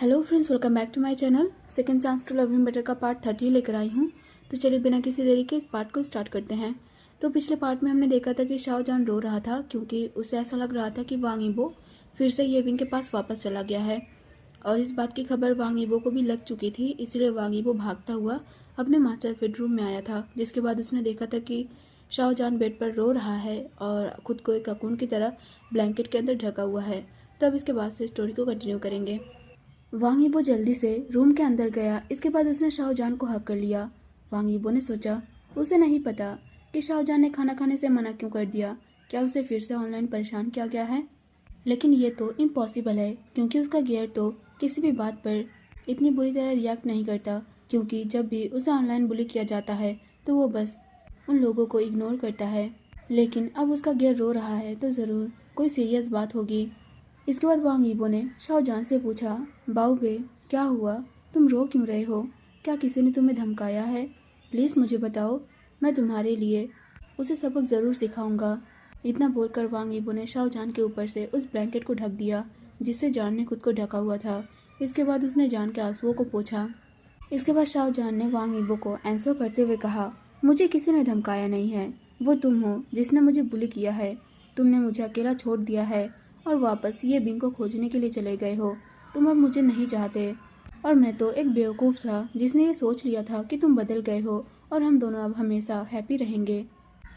Hello friends, welcome back to my channel. Second chance to love him better का part 30 लेकर आई हूँ। तो चलिए बिना किसी देरी के इस पार्ट को स्टार्ट करते हैं। तो पिछले पार्ट में हमने देखा था कि शाहजहान रो रहा था क्योंकि उसे ऐसा लग रहा था कि वांग यीबो फिर से येबिंग के पास वापस चला गया है। और इस बात की खबर वांग यीबो को भी लग चुकी थी, इसलिए वांग यीबो भागता हुआ अपने मास्टर बेडरूम में आया था। जिसके बाद उसने देखा था कि शाहजहान बेड पर रो रहा है और खुद को एक ककून की तरह ब्लैंकेट के अंदर ढका हुआ है। तो अब इसके बाद से स्टोरी को कंटिन्यू करेंगे। वांग यीबो जल्दी से रूम के अंदर गया। इसके बाद उसने शाहजहान को हक कर लिया। वांग यीबो ने सोचा, उसे नहीं पता कि शाहजहान ने खाना खाने से मना क्यों कर दिया। क्या उसे फिर से ऑनलाइन परेशान किया गया है? लेकिन ये तो इम्पॉसिबल है क्योंकि उसका गियर तो किसी भी बात पर इतनी बुरी तरह रिएक्ट नहीं करता, क्योंकि जब भी उसे ऑनलाइन बुली किया जाता है तो वो बस उन लोगों को इग्नोर करता है। लेकिन अब उसका गियर रो रहा है तो ज़रूर कोई सीरियस बात होगी। इसके बाद वांग यीबो ने शाहजहान से पूछा, बाऊबे क्या हुआ? तुम रो क्यों रहे हो? क्या किसी ने तुम्हें धमकाया है? प्लीज़ मुझे बताओ, मैं तुम्हारे लिए उसे सबक ज़रूर सिखाऊंगा। इतना बोलकर वांग यीबो ने शाहजहान के ऊपर से उस ब्लैंकेट को ढक दिया जिससे जान ने खुद को ढका हुआ था। इसके बाद उसने जान के आंसुओं को पोंछा। इसके बाद शाहजहान ने वांग यीबो को आंसर करते हुए कहा, मुझे किसी ने धमकाया नहीं है। वो तुम हो जिसने मुझे बुली किया है। तुमने मुझे अकेला छोड़ दिया है और वापस ये बिंग को खोजने के लिए चले गए हो। तुम अब मुझे नहीं चाहते और मैं तो एक बेवकूफ़ था जिसने ये सोच लिया था कि तुम बदल गए हो और हम दोनों अब हमेशा हैप्पी रहेंगे।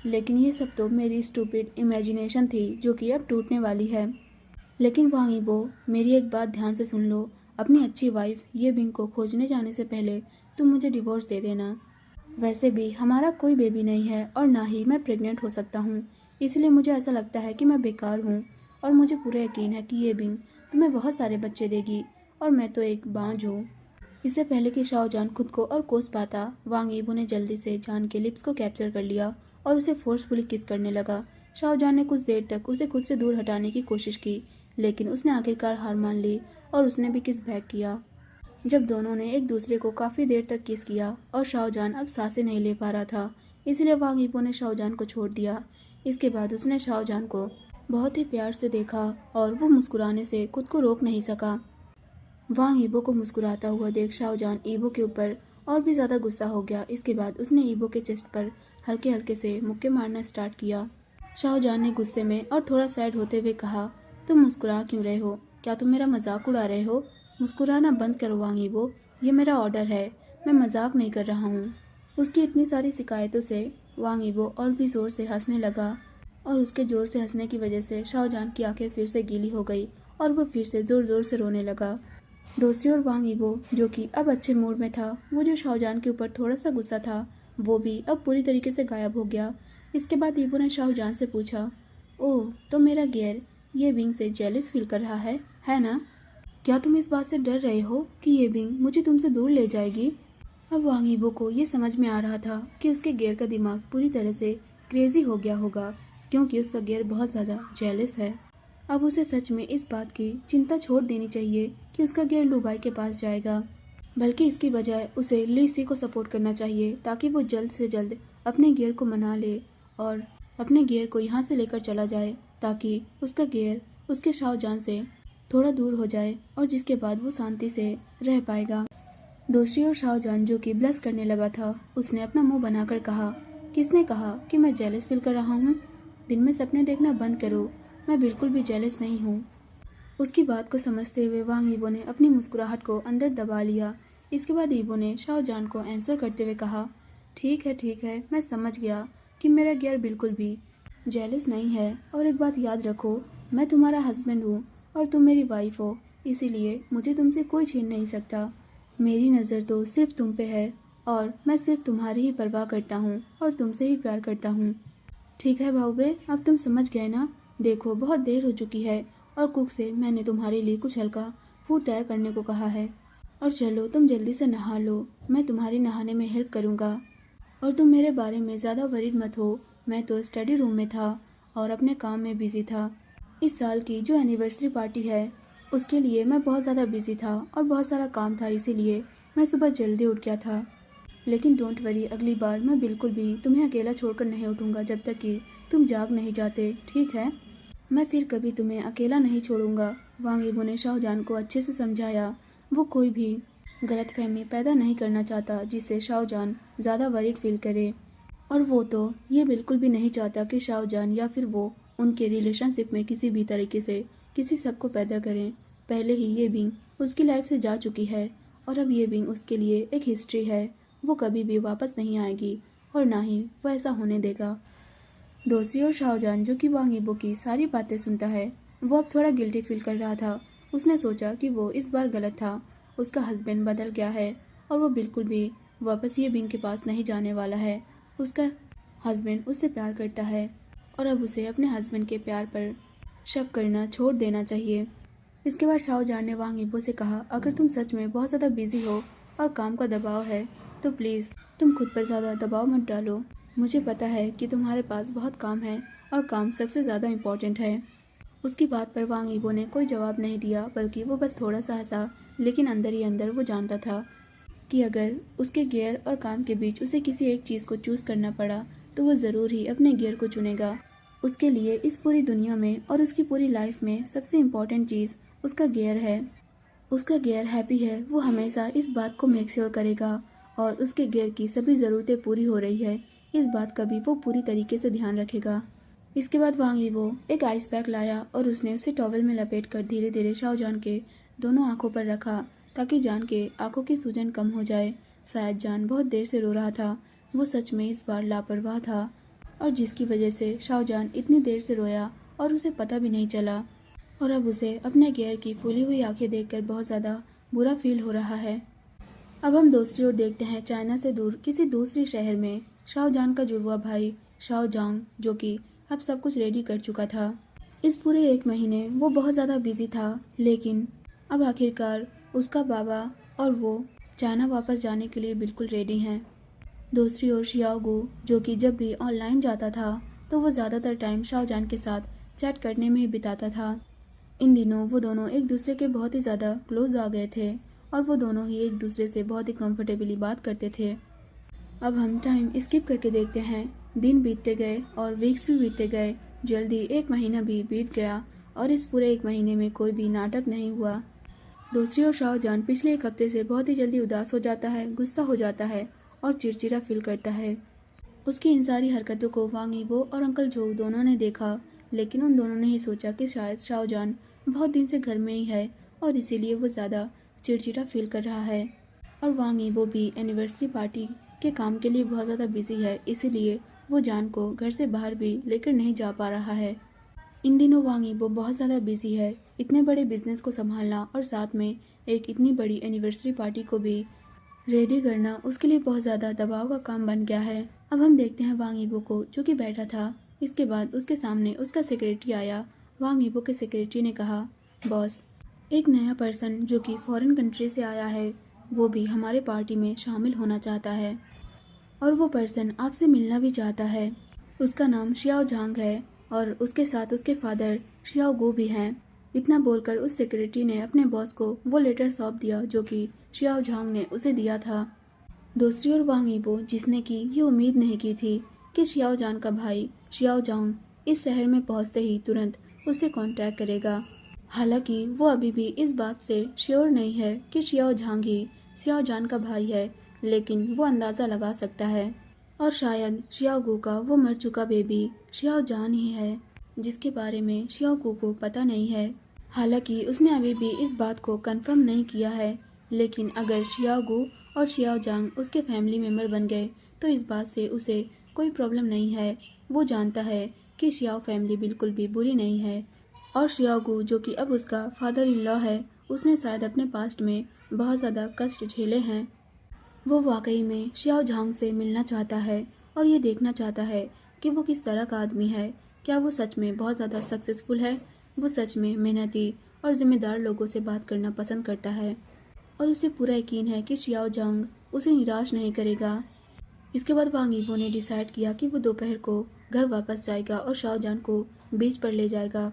लेकिन ये सब तो मेरी स्टूपिड इमेजिनेशन थी जो कि अब टूटने वाली है। लेकिन वांग यीबो, मेरी एक बात ध्यान से सुन लो। अपनी अच्छी वाइफ ये बिंग को खोजने जाने से पहले तुम मुझे डिवोर्स दे देना। वैसे भी हमारा कोई बेबी नहीं है और ना ही मैं प्रेग्नेंट हो सकता हूँ, इसलिए मुझे ऐसा लगता है कि मैं बेकार हूँ। और मुझे पूरा यकीन है कि ये बिंग तुम्हें बहुत सारे बच्चे देगी और मैं तो एक बांझ हूँ। इससे पहले कि शाहजहान खुद को और कोस पाता, वांग यीबो ने जल्दी से जान के लिप्स को कैप्चर कर लिया और उसे फोर्सफुली किस करने लगा। शाहजहान ने कुछ देर तक उसे खुद से दूर हटाने की कोशिश की, लेकिन उसने आखिरकार हार मान ली और उसने भी किस बैक किया। जब दोनों ने एक दूसरे को काफ़ी देर तक किस किया और शाहजहान अब सांसें नहीं ले पा रहा था, इसलिए वांग यीबो ने शाहजहान को छोड़ दिया। इसके बाद उसने शाहजहान को बहुत ही प्यार से देखा और वो मुस्कुराने से खुद को रोक नहीं सका। वांग यीबो को मुस्कुराता हुआ देख शाहजहान यीबो के ऊपर और भी ज़्यादा गुस्सा हो गया। इसके बाद उसने यीबो के चेस्ट पर हल्के हल्के से मुक्के मारना स्टार्ट किया। शाहजहान ने गुस्से में और थोड़ा सैड होते हुए कहा, तुम मुस्कुरा क्यों रहे हो? क्या तुम मेरा मजाक उड़ा रहे हो? मुस्कुराना बंद करो वांग यीबो, ये मेरा ऑर्डर है, मैं मजाक नहीं कर रहा हूँ। उसकी इतनी सारी शिकायतों से वांग यीबो और भी ज़ोर से हंसने लगा और उसके ज़ोर से हंसने की वजह से शाहजहान की आंखें फिर से गीली हो गई और वो फिर से ज़ोर ज़ोर से रोने लगा। दूसरी ओर वांग यीबो, जो कि अब अच्छे मूड में था, वो जो शाहजहान के ऊपर थोड़ा सा गुस्सा था, वो भी अब पूरी तरीके से गायब हो गया। इसके बाद यीबो ने शाहजहान से पूछा, ओह तो मेरा गियर ये बिंग से जेलिस फील कर रहा है ना? क्या तुम इस बात से डर रहे हो कि ये बिंग मुझे तुमसे दूर ले जाएगी? अब वांग यीबो को ये समझ में आ रहा था कि उसके गियर का दिमाग पूरी तरह से क्रेजी हो गया होगा, क्योंकि उसका गियर बहुत ज़्यादा जेलस है। अब उसे सच में इस बात की चिंता छोड़ देनी चाहिए कि उसका गियर लुबाई के पास जाएगा, बल्कि इसकी बजाय उसे लीसी को सपोर्ट करना चाहिए ताकि वो जल्द से जल्द अपने गियर को मना ले और अपने गियर को यहाँ से लेकर चला जाए, ताकि उसका गियर उसके शाहजहान से थोड़ा दूर हो जाए और जिसके बाद वो शांति से रह पाएगा। दूसरी ओर शाहजहान, जो कि ब्लश करने लगा था, उसने अपना मुंह बनाकर कहा, किसने कहा कि मैं जेलस फील कर रहा हूँ? दिन में सपने देखना बंद करो, मैं बिल्कुल भी जेलस नहीं हूँ। उसकी बात को समझते हुए वांग यीबो ने अपनी मुस्कुराहट को अंदर दबा लिया। इसके बाद यीबो ने शाहजहान को आंसर करते हुए कहा, ठीक है, मैं समझ गया कि मेरा गियर बिल्कुल भी जेलस नहीं है। और एक बात याद रखो, मैं तुम्हारा हस्बैंड हूँ और तुम मेरी वाइफ हो, इसीलिए मुझे तुमसे कोई छीन नहीं सकता। मेरी नज़र तो सिर्फ तुम पे है और मैं सिर्फ तुम्हारी ही परवाह करता हूँ और तुमसे ही प्यार करता हूँ। ठीक है बाऊबे, अब तुम समझ गए ना? देखो बहुत देर हो चुकी है और कुक से मैंने तुम्हारे लिए कुछ हल्का फूड तैयार करने को कहा है। और चलो तुम जल्दी से नहा लो, मैं तुम्हारी नहाने में हेल्प करूँगा। और तुम मेरे बारे में ज़्यादा वरीड मत हो, मैं तो स्टडी रूम में था और अपने काम में बिजी था। इस साल की जो एनिवर्सरी पार्टी है उसके लिए मैं बहुत ज़्यादा बिजी था और बहुत सारा काम था, इसीलिए मैं सुबह जल्दी उठ गया था। लेकिन डोंट वरी, अगली बार मैं बिल्कुल भी तुम्हें अकेला छोड़कर नहीं उठूँगा जब तक कि तुम जाग नहीं जाते, ठीक है? मैं फिर कभी तुम्हें अकेला नहीं छोड़ूंगा। वांग यीबो ने शाहजहान को अच्छे से समझाया वो कोई भी गलतफहमी पैदा नहीं करना चाहता जिससे शाहजहान ज़्यादा वरीड फील करे। और वो तो ये बिल्कुल भी नहीं चाहता कि शाहजहान या फिर वो उनके रिलेशनशिप में किसी भी तरीके से किसी शक को पैदा करें। पहले ही ये बिंग उसकी लाइफ से जा चुकी है और अब ये बिंग उसके लिए एक हिस्ट्री है। वो कभी भी वापस नहीं आएगी और ना ही वो ऐसा होने देगा। दूसरी ओर शाहजहान, जो कि वांग यीबो की सारी बातें सुनता है, वो अब थोड़ा गिल्टी फील कर रहा था। उसने सोचा कि वो इस बार गलत था। उसका हस्बैंड बदल गया है और वो बिल्कुल भी वापस ये बिंग के पास नहीं जाने वाला है। उसका हस्बैंड उससे प्यार करता है और अब उसे अपने हस्बैंड के प्यार पर शक करना छोड़ देना चाहिए। इसके बाद शाहजहान ने वांग यीबो से कहा, अगर तुम सच में बहुत ज़्यादा बिजी हो और काम का दबाव है तो प्लीज़ तुम खुद पर ज़्यादा दबाव मत डालो। मुझे पता है कि तुम्हारे पास बहुत काम है और काम सबसे ज़्यादा इम्पोर्टेंट है। उसकी बात पर वांग यीबो ने कोई जवाब नहीं दिया, बल्कि वो बस थोड़ा सा हंसा। लेकिन अंदर ही अंदर वो जानता था कि अगर उसके गियर और काम के बीच उसे किसी एक चीज़ को चूज़ करना पड़ा तो वो ज़रूर ही अपने गियर को चुनेगा। उसके लिए इस पूरी दुनिया में और उसकी पूरी लाइफ में सबसे इम्पोर्टेंट चीज़ उसका गियर है। उसका गियर हैप्पी है, वो हमेशा इस बात को मेक श्योर करेगा और उसके गियर की सभी ज़रूरतें पूरी हो रही है, इस बात का भी वो पूरी तरीके से ध्यान रखेगा। इसके बाद वांग यीबो एक आइस पैक लाया और उसने उसे टॉवल में लपेट कर धीरे धीरे शाहजहान के दोनों आंखों पर रखा ताकि जान के आंखों की सूजन कम हो जाए। शायद जान बहुत देर से रो रहा था। वो सच में इस बार लापरवाह था और जिसकी वजह से शाहजहान इतनी देर से रोया और उसे पता भी नहीं चला। और अब उसे अपने गियर की फूली हुई आंखें देखकर बहुत ज़्यादा बुरा फील हो रहा है। अब हम दूसरी ओर देखते हैं, चाइना से दूर किसी दूसरे शहर में शाहजहान का जुड़वा भाई शाओजांग, जो कि अब सब कुछ रेडी कर चुका था। इस पूरे 1 महीने वो बहुत ज़्यादा बिजी था, लेकिन अब आखिरकार उसका बाबा और वो चाइना वापस जाने के लिए बिल्कुल रेडी हैं। दूसरी ओर शियाओगू, जो कि जब भी ऑनलाइन जाता था तो वो ज़्यादातर टाइम शाओजान के साथ चैट करने में ही बिताता था। इन दिनों वो दोनों एक दूसरे के बहुत ही ज़्यादा क्लोज आ गए थे और वो दोनों ही एक दूसरे से बहुत ही कंफर्टेबली बात करते थे। अब हम टाइम स्किप करके देखते हैं। दिन बीतते गए और वीक्स भी बीतते गए। जल्दी 1 महीना भी बीत गया और इस पूरे 1 महीने में कोई भी नाटक नहीं हुआ। दूसरी ओर शाहजहान पिछले 1 हफ्ते से बहुत ही जल्दी उदास हो जाता है, गुस्सा हो जाता है और चिड़चिड़ा फील करता है। उसकी इन सारी हरकतों को वांग यीबो और अंकल जो दोनों ने देखा, लेकिन उन दोनों ने ही सोचा कि शायद शाहजहान बहुत दिन से घर में ही है और इसीलिए वो ज़्यादा चिड़चिड़ा फील कर रहा है। और वांग यीबो भी एनिवर्सरी पार्टी के काम के लिए बहुत ज़्यादा बिजी है, इसीलिए वो जान को घर से बाहर भी लेकर नहीं जा पा रहा है। इन दिनों वांग यीबो बहुत ज़्यादा बिजी है। इतने बड़े बिजनेस को संभालना और साथ में एक इतनी बड़ी एनिवर्सरी पार्टी को भी रेडी करना उसके लिए बहुत ज़्यादा दबाव का काम बन गया है। अब हम देखते हैं वांग यीबो को, जो कि बैठा था। इसके बाद उसके सामने उसका सेक्रेटरी आया। वांग यीबो के सेक्रेटरी ने कहा, बॉस, एक नया पर्सन जो कि फॉरेन कंट्री से आया है, वो भी हमारे पार्टी में शामिल होना चाहता है और वो पर्सन आपसे मिलना भी चाहता है। उसका नाम शियाओजांग है और उसके साथ उसके फादर शियाओगू भी हैं। इतना बोलकर उस सेक्रेटरी ने अपने बॉस को वो लेटर सौंप दिया जो कि शियाओजांग ने उसे दिया था। दूसरी ओर वांग यीबो, जिसने की ये उम्मीद नहीं की थी कि शियाओजांग का भाई शियाओजांग इस शहर में पहुंचते ही तुरंत उससे कांटेक्ट करेगा। हालांकि वो अभी भी इस बात से श्योर नहीं है कि शियाओजांग ही शियाओजांग का भाई है, लेकिन वो अंदाज़ा लगा सकता है। और शायद शियाओगू का वो मर चुका बेबी शियाओजान ही है, जिसके बारे में शियाओगू को पता नहीं है। हालांकि उसने अभी भी इस बात को कंफर्म नहीं किया है, लेकिन अगर शियाओगू और शियाओजांग उसके फैमिली मेम्बर बन गए तो इस बात से उसे कोई प्रॉब्लम नहीं है। वो जानता है कि शियाओ फैमिली बिल्कुल भी बुरी नहीं है और शियाओगू, जो कि अब उसका फादर इन लॉ है, उसने शायद अपने पास्ट में बहुत ज़्यादा कष्ट झेले हैं। वो वाकई में शियाओजांग से मिलना चाहता है और ये देखना चाहता है कि वो किस तरह का आदमी है। क्या वो सच में बहुत ज़्यादा सक्सेसफुल है? वो सच में मेहनती और जिम्मेदार लोगों से बात करना पसंद करता है और उसे पूरा यकीन है कि शियाओजांग उसे निराश नहीं करेगा। इसके बाद वांग यीबो ने डिसाइड किया कि वो दोपहर को घर वापस जाएगा और शाओजान को बीच पर ले जाएगा।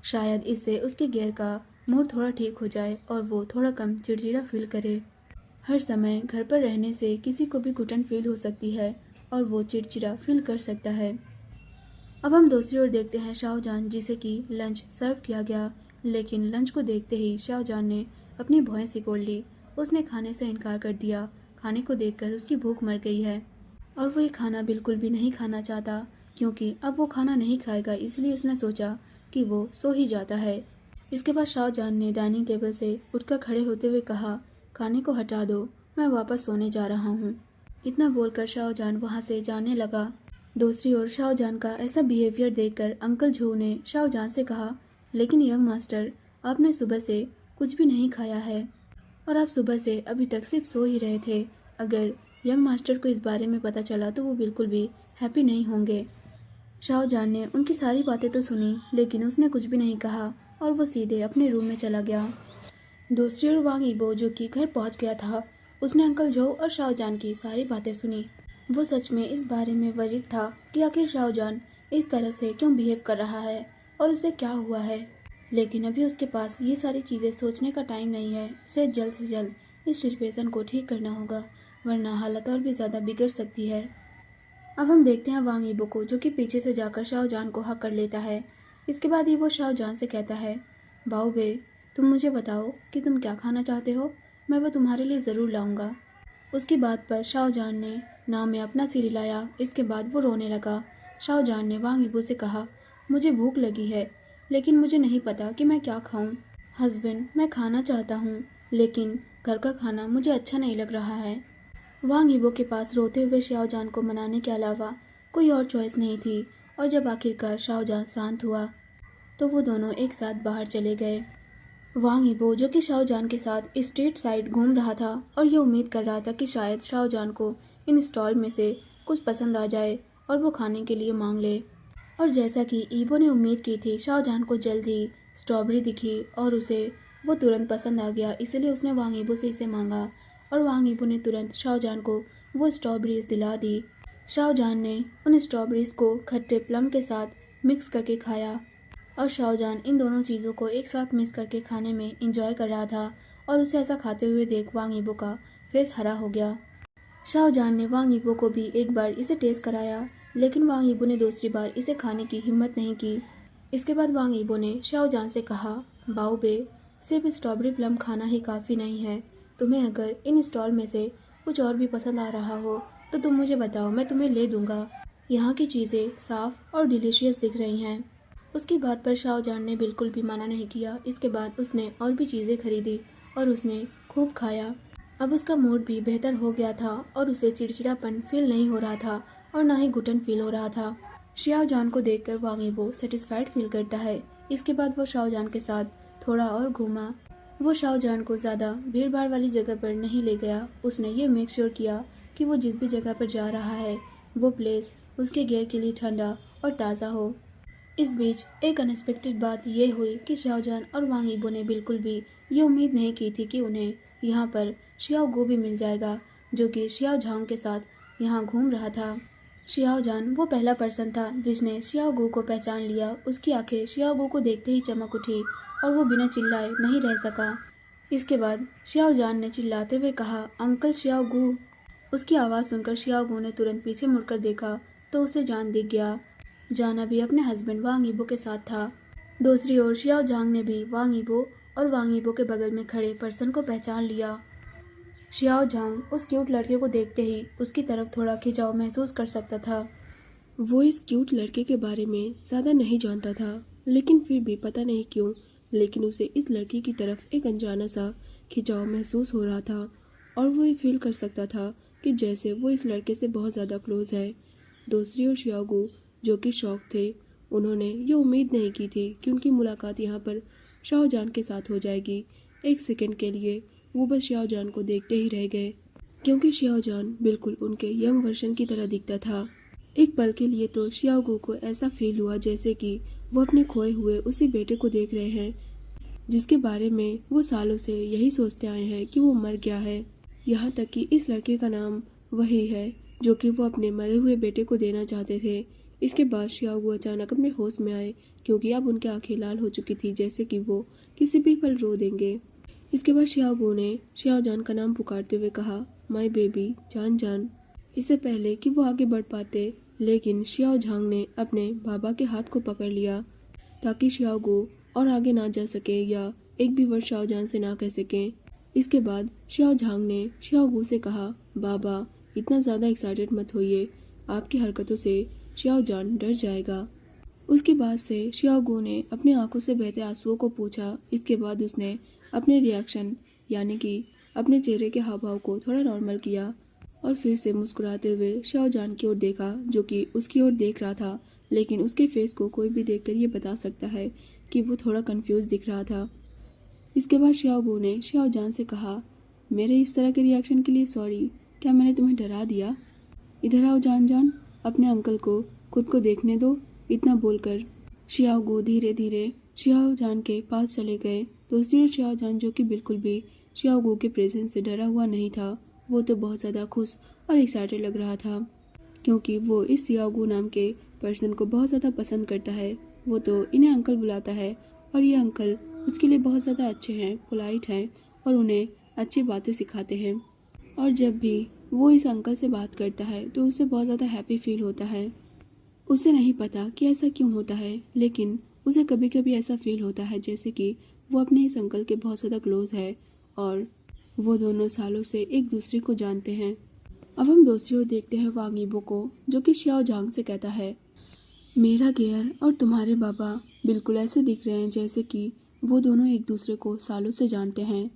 शायद इससे उसके गियर का मूड थोड़ा ठीक हो जाए और वो थोड़ा कम चिड़चिड़ा फील करे। हर समय घर पर रहने से किसी को भी घुटन फील हो सकती है और वो चिड़चिड़ा फील कर सकता है। अब हम दूसरी ओर देखते हैं शाओजान, जिसे कि लंच सर्व किया गया, लेकिन लंच को देखते ही शाओजान ने अपनी भौहें सिकोड़ ली। उसने खाने से इनकार कर दिया। खाने को देखकर उसकी भूख मर गई है और वो ये खाना बिल्कुल भी नहीं खाना चाहता, क्योंकि अब वो खाना नहीं खाएगा। इसलिए उसने सोचा कि वो सो ही जाता है। इसके बाद शाहजहान ने डाइनिंग टेबल से उठकर खड़े होते हुए कहा, खाने को हटा दो, मैं वापस सोने जा रहा हूँ। इतना बोलकर शाहजहान वहाँ से जाने लगा। दूसरी ओर शाहजहान का ऐसा बिहेवियर देखकर अंकल झू ने शाहजहान से कहा, लेकिन यंग मास्टर, आपने सुबह से कुछ भी नहीं खाया है और आप सुबह से अभी तक सिर्फ सो ही रहे थे। अगर यंग मास्टर को इस बारे में पता चला तो वो बिल्कुल भी हैप्पी नहीं होंगे। शाहजहान ने उनकी सारी बातें तो सुनी, लेकिन उसने कुछ भी नहीं कहा और वो सीधे अपने रूम में चला गया। दूसरी ओर वांग ईबो, जो कि घर पहुंच गया था, उसने अंकल जो और शाहजहान की सारी बातें सुनी। वो सच में इस बारे में वरीड था कि आखिर शाहजहान इस तरह से क्यों बिहेव कर रहा है और उसे क्या हुआ है। लेकिन अभी उसके पास ये सारी चीज़ें सोचने का टाइम नहीं है। उसे जल्द से जल्द इस सिचुएशन को ठीक करना होगा, वरना हालत और भी ज़्यादा बिगड़ सकती है। अब हम देखते हैं वांग ईबो को, जो कि पीछे से जाकर शाहजहान को हक कर लेता है। इसके बाद ईबो शाहजहान से कहता है, बाऊबे, तुम मुझे बताओ कि तुम क्या खाना चाहते हो, मैं वो तुम्हारे लिए ज़रूर लाऊंगा। उसकी बात पर शाहजहान ने नाव में अपना सिर हिलाया। इसके बाद वो रोने लगा। शाहजहान ने वांग ईबो से कहा, मुझे भूख लगी है, लेकिन मुझे नहीं पता कि मैं क्या खाऊं। हस्बैंड, मैं खाना चाहता हूं, लेकिन घर का खाना मुझे अच्छा नहीं लग रहा है। वांग ईबो के पास रोते हुए शाहजहान को मनाने के अलावा कोई और चॉइस नहीं थी, और जब आखिरकार शाहजहान शांत हुआ तो वो दोनों एक साथ बाहर चले गए। वांग ईबो, जो कि शाहजहान के साथ स्ट्रीट साइड घूम रहा था और ये उम्मीद कर रहा था कि शायद शाहजहान को इन स्टॉल में से कुछ पसंद आ जाए और वो खाने के लिए मांग ले। और जैसा कि ईबो ने उम्मीद की थी, शाहजहान को जल्द ही स्ट्रॉबेरी दिखी और उसे वो तुरंत पसंद आ गया। इसलिए उसने वांग ईबो से इसे मांगा और वांग ईबो ने तुरंत शाहजहान को वो स्ट्रॉबेरीज दिला दी। शाहजहान ने उन स्ट्रॉबेरीज को खट्टे प्लम के साथ मिक्स करके खाया और शाहजहान इन दोनों चीज़ों को एक साथ मिक्स करके खाने में इंजॉय कर रहा था, और उसे ऐसा खाते हुए देख वांग ईबो का फेस हरा हो गया। शाहजहान ने वांग ईबो को भी एक बार इसे टेस्ट कराया, लेकिन वांग ईबो ने दूसरी बार इसे खाने की हिम्मत नहीं की। इसके बाद वांग ईबो ने शाहजहान से कहा, बाऊबे, सिर्फ स्ट्रॉबेरी प्लम खाना ही काफ़ी नहीं है। तुम्हें अगर इन स्टॉल में से कुछ और भी पसंद आ रहा हो तो तुम मुझे बताओ, मैं तुम्हें ले दूंगा। यहाँ की चीज़ें साफ़ और डिलीशियस दिख रही हैं। उसकी बात पर शाहजहान ने बिल्कुल भी मना नहीं किया। इसके बाद उसने और भी चीज़ें खरीदी और उसने खूब खाया। अब उसका मूड भी बेहतर हो गया था और उसे चिड़चिड़ापन फील नहीं हो रहा था और ना ही घुटन फील हो रहा था। शाहजहान को देखकर वांग ईबो सेटिस्फाइड फील करता है। इसके बाद वो शाहजहान के साथ थोड़ा और घूमा। वो शाहजहान को ज़्यादा भीड़ भाड़ वाली जगह पर नहीं ले गया। उसने ये मेक श्योर किया कि वो जिस भी जगह पर जा रहा है वो प्लेस उसके गियर के लिए ठंडा और ताज़ा हो। इस बीच एक अनएक्सपेक्टेड बात ये हुई कि शाहजहान और वांग ईबो ने बिल्कुल भी ये उम्मीद नहीं की थी कि उन्हें यहाँ पर शियाओ गो भी मिल जाएगा, जो कि शियाओ झांग के साथ यहाँ घूम रहा था। शियाओ जान वो पहला पर्सन था जिसने शियाओ गो को पहचान लिया। उसकी आंखें शियाओ गो को देखते ही चमक उठी और वो बिना चिल्लाए नहीं रह सका। इसके बाद शियाओ जान ने चिल्लाते हुए कहा, अंकल शियाओ गो। उसकी आवाज़ सुनकर शियाओ गो ने तुरंत पीछे मुड़कर देखा तो उसे जान दिख गया। जान अभी अपने हस्बैंड वांग ईबो के साथ था। दूसरी ओर शियाओ झांग ने भी वांग ईबो और वांग ईबो के बगल में खड़े पर्सन को पहचान लिया। शियाओ झांग उस क्यूट लड़के को देखते ही उसकी तरफ थोड़ा खिंचाव महसूस कर सकता था। वो इस क्यूट लड़के के बारे में ज़्यादा नहीं जानता था, लेकिन फिर भी पता नहीं क्यों, लेकिन उसे इस लड़की की तरफ एक अनजाना सा खिंचाव महसूस हो रहा था और वो ये फील कर सकता था कि जैसे वो इस लड़के से बहुत ज़्यादा क्लोज है। दूसरी ओर शियाओगू, जो कि शौक थे, उन्होंने ये उम्मीद नहीं की थी कि उनकी मुलाकात यहाँ पर शाहजहान के साथ हो जाएगी। एक सेकंड के लिए वो बस शाहजहान को देखते ही रह गए, क्योंकि शाहजहान बिल्कुल उनके यंग वर्जन की तरह दिखता था। एक पल के लिए तो शियाओगू को ऐसा फील हुआ जैसे कि वो अपने खोए हुए उसी बेटे को देख रहे हैं, जिसके बारे में वो सालों से यही सोचते आए हैं कि वो मर गया है। यहाँ तक कि इस लड़के का नाम वही है जो कि वो अपने मरे हुए बेटे को देना चाहते थे। इसके बाद शियाओगू अचानक अपने होश में आए, क्योंकि अब उनकी आंखें लाल हो चुकी थी, जैसे कि वो किसी भी पल रो देंगे। इसके बाद शियाओगू ने शाहजहान का नाम पुकारते हुए कहा, माय बेबी, जान जान। इससे पहले कि वो आगे बढ़ पाते, लेकिन शियाओ झांग ने अपने बाबा के हाथ को पकड़ लिया ताकि शियाओगू और आगे ना जा सके या एक भी वर्ड शाओजान से ना कह सकें। इसके बाद शाओ झांग ने शाओगू से कहा, बाबा इतना ज़्यादा एक्साइटेड मत होइए, आपकी हरकतों से शाओजान डर जाएगा। उसके बाद से शाओगू ने अपनी आंखों से बहते आंसुओं को पूछा। इसके बाद उसने अपने रिएक्शन यानी कि अपने चेहरे के हाव भाव को थोड़ा नॉर्मल किया और फिर से मुस्कुराते हुए शाओजान की ओर देखा, जो कि उसकी ओर देख रहा था। लेकिन उसके फेस को कोई भी देखकर ये बता सकता है कि वो थोड़ा कंफ्यूज दिख रहा था। इसके बाद शाओगू ने शाओजान से कहा, मेरे इस तरह के रिएक्शन के लिए सॉरी, क्या मैंने तुम्हें डरा दिया? इधर आओ जान जान, अपने अंकल को खुद को देखने दो। इतना बोलकर शाओगू धीरे धीरे शाओजान के पास चले गए। दूसरी ओर शाओजान, जो कि बिल्कुल भी शाओगू के प्रेजेंस से डरा हुआ नहीं था, वो तो बहुत ज़्यादा खुश और एक्साइटेड लग रहा था, क्योंकि वो इस शाओगू नाम के पर्सन को बहुत ज़्यादा पसंद करता है। वो तो इन्हें अंकल बुलाता है और ये अंकल उसके लिए बहुत ज़्यादा अच्छे हैं, पोलाइट हैं और उन्हें अच्छी बातें सिखाते हैं। और जब भी वो इस अंकल से बात करता है तो उसे बहुत ज़्यादा हैप्पी फील होता है। उसे नहीं पता कि ऐसा क्यों होता है, लेकिन उसे कभी कभी ऐसा फील होता है जैसे कि वो अपने इस अंकल के बहुत ज़्यादा क्लोज है और वो दोनों सालों से एक दूसरे को जानते हैं। अब हम दूसरी ओर देखते हैं वांग यीबो को, जो कि शाओ झांग से कहता है, मेरा गेयर और तुम्हारे बाबा बिल्कुल ऐसे दिख रहे हैं जैसे कि वो दोनों एक दूसरे को सालों से जानते हैं।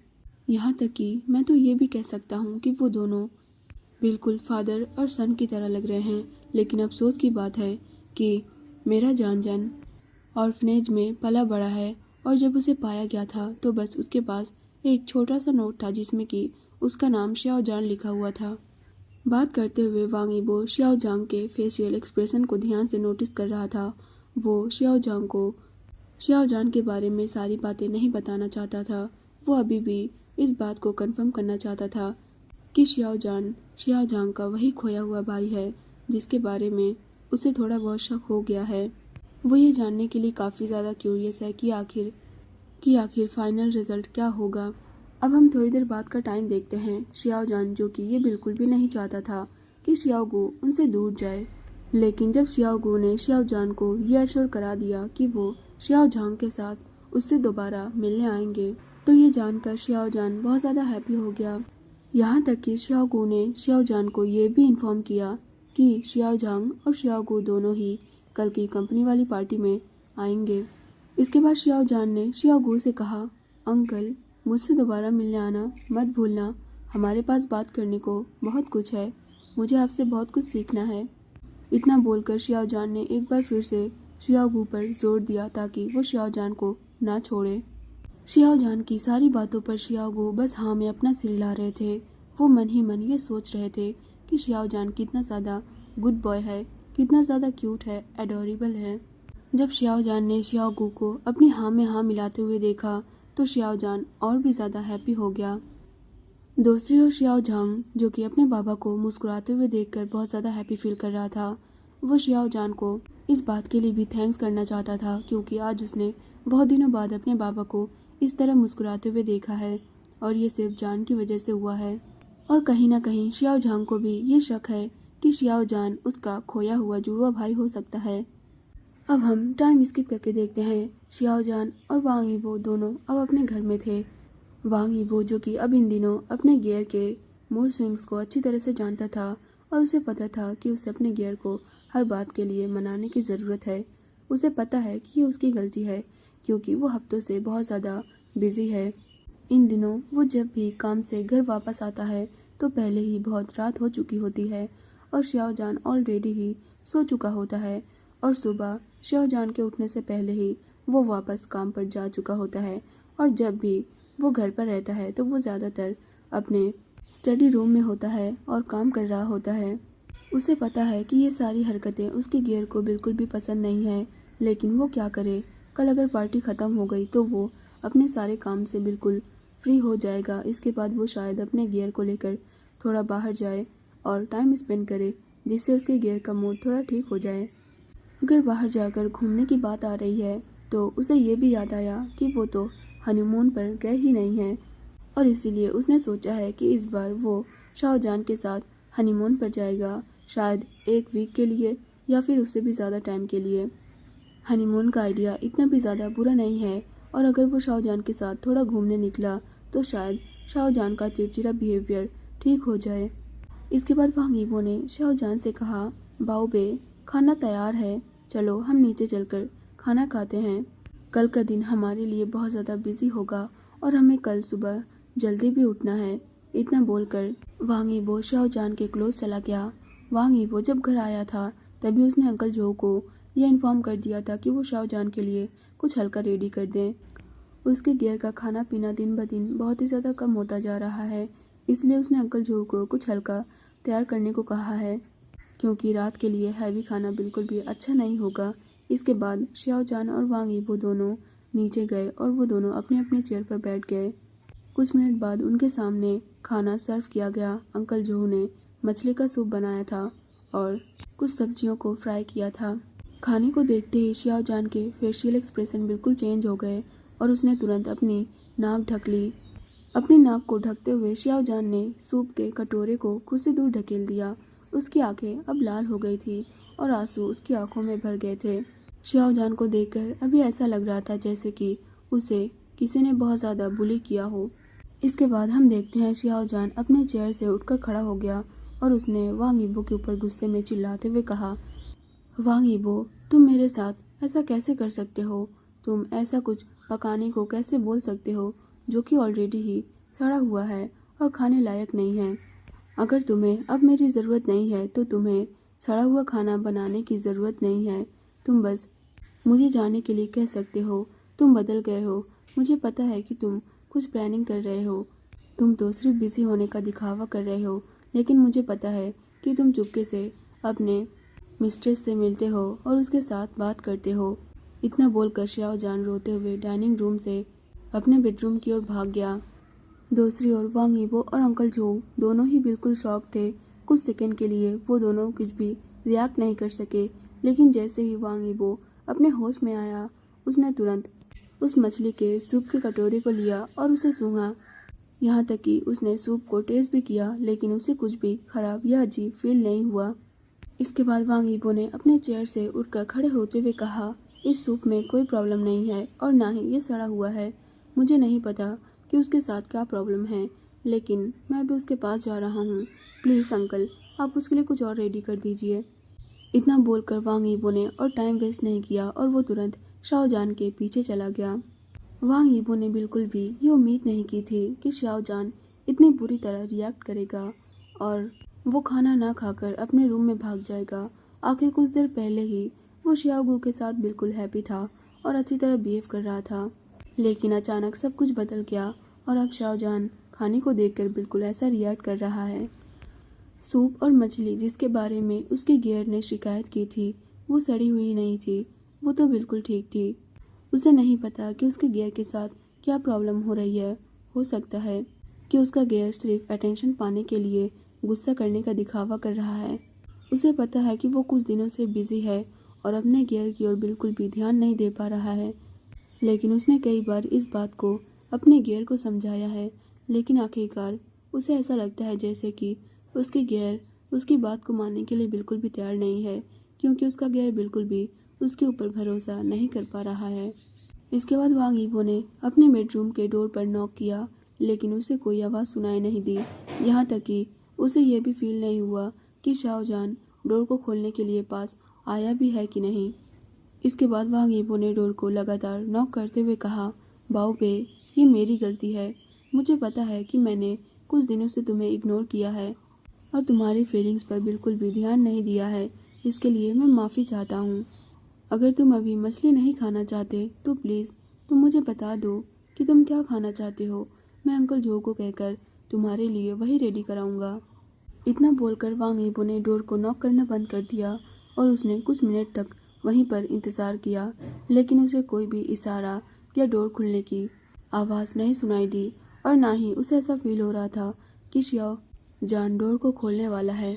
यहाँ तक कि मैं तो ये भी कह सकता हूँ कि वो दोनों बिल्कुल फादर और सन की तरह लग रहे हैं। लेकिन अफसोस की बात है कि मेरा जान जान ऑर्फनेज में पला बड़ा है और जब उसे पाया गया था तो बस उसके पास एक छोटा सा नोट था जिसमें कि उसका नाम शाओ जान लिखा हुआ था। बात करते हुए वांग यीबो शाओ जांग के फेशियल एक्सप्रेशन को ध्यान से नोटिस कर रहा था। वो शाओ जांग को शाओ जान के बारे में सारी बातें नहीं बताना चाहता था। वो अभी भी इस बात को कंफर्म करना चाहता था कि शाओ जांग का वही खोया हुआ भाई है जिसके बारे में उसे थोड़ा बहुत शक हो गया है। वो ये जानने के लिए काफ़ी ज़्यादा क्यूरियस है कि आखिर फाइनल रिजल्ट क्या होगा। अब हम थोड़ी देर बाद का टाइम देखते हैं। शाओ जान, जो कि ये बिल्कुल भी नहीं चाहता था कि शाओगू उनसे दूर जाए, लेकिन जब शाओगू ने शाओ जान को ये अश्योर करा दिया कि वो शाओ झांग के साथ उससे दोबारा मिलने आएंगे, तो ये जानकर शाओ जान बहुत ज़्यादा हैप्पी हो गया। यहाँ तक कि शाओगू ने शाओ जान को ये भी इन्फॉर्म किया कि शाओ झांग और शाओगू दोनों ही कल की कंपनी वाली पार्टी में आएंगे। इसके बाद शाओ जान ने शाओगू से कहा, अंकल मुझसे दोबारा मिलने आना मत भूलना, हमारे पास बात करने को बहुत कुछ है, मुझे आपसे बहुत कुछ सीखना है। इतना बोलकर शाओ जान ने एक बार फिर से शाओगू पर जोर दिया ताकि वो शाओ जान को ना छोड़े। शाओ जान की सारी बातों पर शाओगू बस हाँ में अपना सिर हिला रहे थे। वो मन ही मन ये सोच रहे थे कि शाओ जान कितना ज़्यादा गुड बॉय है, कितना ज़्यादा क्यूट है, एडोरेबल है। जब शाओ जान ने शाओगू को अपनी हाँ में हाँ मिलाते हुए देखा तो शाओ जान और भी ज़्यादा हैप्पी हो गया। दूसरी ओर शाओ झांग, जो कि अपने बाबा को मुस्कुराते हुए देखकर बहुत ज़्यादा हैप्पी फील कर रहा था, वो शाओ जान को इस बात के लिए भी थैंक्स करना चाहता था क्योंकि आज उसने बहुत दिनों बाद अपने बाबा को इस तरह मुस्कुराते हुए देखा है और ये सिर्फ जान की वजह से हुआ है। और कहीं ना कहीं शाओ झांग को भी ये शक है कि शाओ जान उसका खोया हुआ जुड़वा भाई हो सकता है। अब हम टाइम स्किप करके देखते हैं शाओ जान और वांग यीबो दोनों अब अपने घर में थे। वांग यीबो, जो कि अब इन दिनों अपने गियर के मूड स्विंग्स को अच्छी तरह से जानता था और उसे पता था कि उसे अपने गियर को हर बात के लिए मनाने की ज़रूरत है। उसे पता है कि ये उसकी गलती है क्योंकि वो हफ्तों से बहुत ज़्यादा बिजी है। इन दिनों वो जब भी काम से घर वापस आता है तो पहले ही बहुत रात हो चुकी होती है और शाओ जान ऑलरेडी ही सो चुका होता है और सुबह शाओ जान के उठने से पहले ही वो वापस काम पर जा चुका होता है। और जब भी वो घर पर रहता है तो वो ज़्यादातर अपने स्टडी रूम में होता है और काम कर रहा होता है। उसे पता है कि ये सारी हरकतें उसके गियर को बिल्कुल भी पसंद नहीं है, लेकिन वो क्या करे, कल अगर पार्टी ख़त्म हो गई तो वो अपने सारे काम से बिल्कुल फ्री हो जाएगा। इसके बाद वो शायद अपने गियर को लेकर थोड़ा बाहर जाए और टाइम स्पेंड करे जिससे उसके गियर का मूड थोड़ा ठीक हो जाए। अगर बाहर जाकर घूमने की बात आ रही है तो उसे ये भी याद आया कि वो तो हनीमून पर गए ही नहीं हैं और इसीलिए उसने सोचा है कि इस बार वो शाओ जान के साथ हनीमून पर जाएगा, शायद 1 वीक के लिए या फिर उससे भी ज़्यादा टाइम के लिए। हनीमून का आइडिया इतना भी ज़्यादा बुरा नहीं है और अगर वो शाओजान के साथ थोड़ा घूमने निकला तो शायद शाओजान का चिड़चिड़ा बिहेवियर ठीक हो जाए। इसके बाद वांग यीबो ने शाओजान से कहा, बाओ बे, खाना तैयार है, चलो हम नीचे चलकर खाना खाते हैं। कल का दिन हमारे लिए बहुत ज़्यादा बिजी होगा और हमें कल सुबह जल्दी भी उठना है। इतना बोलकर वांग यीबो शाओजान के क्लोज चला गया। वांग यीबो जब घर आया था तभी उसने अंकल जो को यह इन्फॉर्म कर दिया था कि वो शाओजान के लिए कुछ हल्का रेडी कर दें। उसके गियर का खाना पीना दिन ब दिन बहुत ही ज़्यादा कम होता जा रहा है, इसलिए उसने अंकल जो को कुछ हल्का तैयार करने को कहा है, क्योंकि रात के लिए हैवी खाना बिल्कुल भी अच्छा नहीं होगा। इसके बाद शाओजान और वांग यीबो दोनों नीचे गए और वो दोनों अपने अपने चेयर पर बैठ गए। कुछ मिनट बाद उनके सामने खाना सर्व किया गया। अंकल जो ने मछली का सूप बनाया था और कुछ सब्जियों को फ्राई किया था। खाने को देखते ही शाओजान के फेशियल एक्सप्रेशन बिल्कुल चेंज हो गए और उसने तुरंत अपनी नाक ढक ली। अपनी नाक को ढकते हुए शाओजान ने सूप के कटोरे को खुद से दूर ढकेल दिया। उसकी आंखें अब लाल हो गई थी और आंसू उसकी आंखों में भर गए थे। शाओजान को देखकर अभी ऐसा लग रहा था जैसे कि उसे किसी ने बहुत ज़्यादा बुली किया हो। इसके बाद हम देखते हैं शाओजान अपने चेयर से उठकर खड़ा हो गया और उसने वांग यीबो के ऊपर गुस्से में चिल्लाते हुए कहा, वांग यीबो, तुम मेरे साथ ऐसा कैसे कर सकते हो? तुम ऐसा कुछ पकाने को कैसे बोल सकते हो जो कि ऑलरेडी ही सड़ा हुआ है और खाने लायक नहीं है? अगर तुम्हें अब मेरी ज़रूरत नहीं है तो तुम्हें सड़ा हुआ खाना बनाने की ज़रूरत नहीं है। तुम बस मुझे जाने के लिए कह सकते हो। तुम बदल गए हो। मुझे पता है कि तुम कुछ प्लानिंग कर रहे हो। तुम तो सिर्फ बिजी होने का दिखावा कर रहे हो, लेकिन मुझे पता है कि तुम चुपके से अपने मिस्ट्रेस से मिलते हो और उसके साथ बात करते हो। इतना बोलकर शाओजान रोते हुए डाइनिंग रूम से अपने बेडरूम की ओर भाग गया। दूसरी ओर वांग यीबो और अंकल जो दोनों ही बिल्कुल शॉक थे। कुछ सेकंड के लिए वो दोनों कुछ भी रिएक्ट नहीं कर सके, लेकिन जैसे ही वांग यीबो अपने होश में आया, उसने तुरंत उस मछली के सूप के कटोरे को लिया और उसे सूंघा। यहाँ तक कि उसने सूप को टेस्ट भी किया, लेकिन उसे कुछ भी खराब या अजीब फील नहीं हुआ। इसके बाद वांग यीबो ने अपने चेयर से उठकर खड़े होते हुए कहा, इस सूप में कोई प्रॉब्लम नहीं है और ना ही ये सड़ा हुआ है। मुझे नहीं पता कि उसके साथ क्या प्रॉब्लम है, लेकिन मैं अभी उसके पास जा रहा हूँ। प्लीज़ अंकल, आप उसके लिए कुछ और रेडी कर दीजिए। इतना बोलकर वांग यीबो ने और टाइम वेस्ट नहीं किया और वो तुरंत शाओजान के पीछे चला गया। वांग यीबो ने बिल्कुल भी ये उम्मीद नहीं की थी कि शाओजान इतनी बुरी तरह रिएक्ट करेगा और वो खाना ना खाकर अपने रूम में भाग जाएगा। आखिर कुछ देर पहले ही वो शाओगू के साथ बिल्कुल हैप्पी था और अच्छी तरह बिहेव कर रहा था, लेकिन अचानक सब कुछ बदल गया और अब शाओजान खाने को देखकर बिल्कुल ऐसा रिएक्ट कर रहा है। सूप और मछली जिसके बारे में उसके गियर ने शिकायत की थी, वो सड़ी हुई नहीं थी, वो तो बिल्कुल ठीक थी। उसे नहीं पता कि उसके गियर के साथ क्या प्रॉब्लम हो रही है। हो सकता है कि उसका गियर सिर्फ अटेंशन पाने के लिए गुस्सा करने का दिखावा कर रहा है। उसे पता है कि वो कुछ दिनों से बिजी है और अपने गियर की ओर बिल्कुल भी ध्यान नहीं दे पा रहा है, लेकिन उसने कई बार इस बात को अपने गियर को समझाया है, लेकिन आखिरकार उसे ऐसा लगता है जैसे कि उसके गियर उसकी बात को मानने के लिए बिल्कुल भी तैयार नहीं है, क्योंकि उसका गियर बिल्कुल भी उसके ऊपर भरोसा नहीं कर पा रहा है। इसके बाद वांग यीबो ने अपने बेडरूम के डोर पर नॉक किया, लेकिन उसे कोई आवाज़ सुनाई नहीं दी। यहाँ तक कि उसे यह भी फील नहीं हुआ कि शाओजान डोर को खोलने के लिए पास आया भी है कि नहीं। इसके बाद वांग यीबो ने डोर को लगातार नॉक करते हुए कहा, बाओ बे, ये मेरी गलती है। मुझे पता है कि मैंने कुछ दिनों से तुम्हें इग्नोर किया है और तुम्हारी फीलिंग्स पर बिल्कुल भी ध्यान नहीं दिया है। इसके लिए मैं माफ़ी चाहता हूँ। अगर तुम अभी मछली नहीं खाना चाहते तो प्लीज़ तुम मुझे बता दो कि तुम क्या खाना चाहते हो। मैं अंकल जो को कहकर तुम्हारे लिए वही रेडी कराऊंगा। इतना बोलकर वांग यीबो ने डोर को नॉक करना बंद कर दिया और उसने कुछ मिनट तक वहीं पर इंतज़ार किया, लेकिन उसे कोई भी इशारा या डोर खुलने की आवाज़ नहीं सुनाई दी और ना ही उसे ऐसा फील हो रहा था कि शाओजान डोर को खोलने वाला है।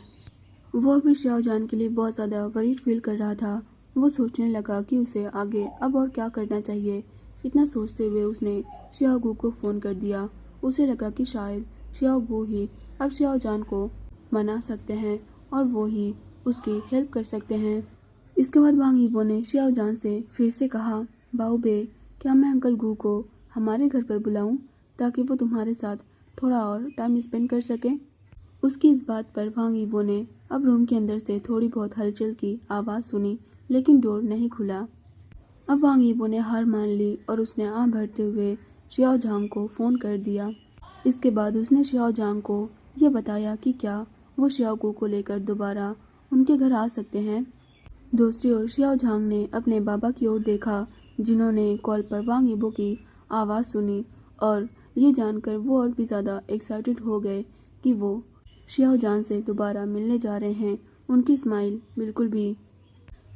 वो अभी शाओजान के लिए बहुत ज़्यादा वरीड फील कर रहा था। वो सोचने लगा कि उसे आगे अब और क्या करना चाहिए। इतना सोचते हुए उसने शाओगू को फ़ोन कर दिया। उसे लगा कि शायद शाओगू ही अब शाओजान को मना सकते हैं और वो ही उसकी हेल्प कर सकते हैं। इसके बाद वांग यीबो ने शाओजान से फिर से कहा, बाओ बे, क्या मैं अंकल गू को हमारे घर पर बुलाऊं ताकि वो तुम्हारे साथ थोड़ा और टाइम स्पेंड कर सके? उसकी इस बात पर वांग यीबो ने अब रूम के अंदर से थोड़ी बहुत हलचल की आवाज़ सुनी, लेकिन डोर नहीं खुला। अब वांग यीबो ने हार मान ली और उसने आँख भरते हुए शियाओ झांग को फ़ोन कर दिया। इसके बाद उसने शियाओ झांग को यह बताया कि क्या वो शियाओ गू को लेकर दोबारा उनके घर आ सकते हैं। दूसरी ओर शियाओ झांग ने अपने बाबा की ओर देखा, जिन्होंने कॉल पर वांग यीबो की आवाज़ सुनी, और ये जानकर वो और भी ज़्यादा एक्साइटेड हो गए कि वो शियाओ जान से दोबारा मिलने जा रहे हैं। उनकी स्माइल बिल्कुल भी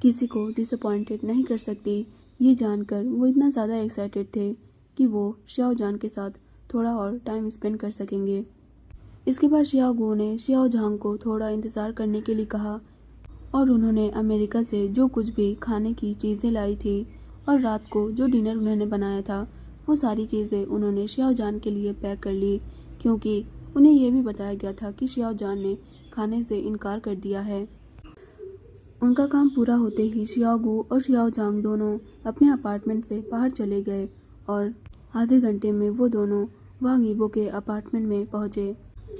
किसी को डिसअपॉइंटेड नहीं कर सकती। ये जानकर वो इतना ज़्यादा एक्साइटेड थे कि वो शियाओ जान के साथ थोड़ा और टाइम स्पेंड कर सकेंगे। इसके बाद शियाओ गू ने शियाओ झांग को थोड़ा इंतज़ार करने के लिए कहा और उन्होंने अमेरिका से जो कुछ भी खाने की चीज़ें लाई थी और रात को जो डिनर उन्होंने बनाया था, वो सारी चीज़ें उन्होंने शियाओ जान के लिए पैक कर ली, क्योंकि उन्हें यह भी बताया गया था कि शियाओ जान ने खाने से इनकार कर दिया है। उनका काम पूरा होते ही शियाओ गू और शियाओ झांग दोनों अपने अपार्टमेंट से बाहर चले गए और आधे घंटे में वो दोनों वांग यीबो के अपार्टमेंट में पहुंचे।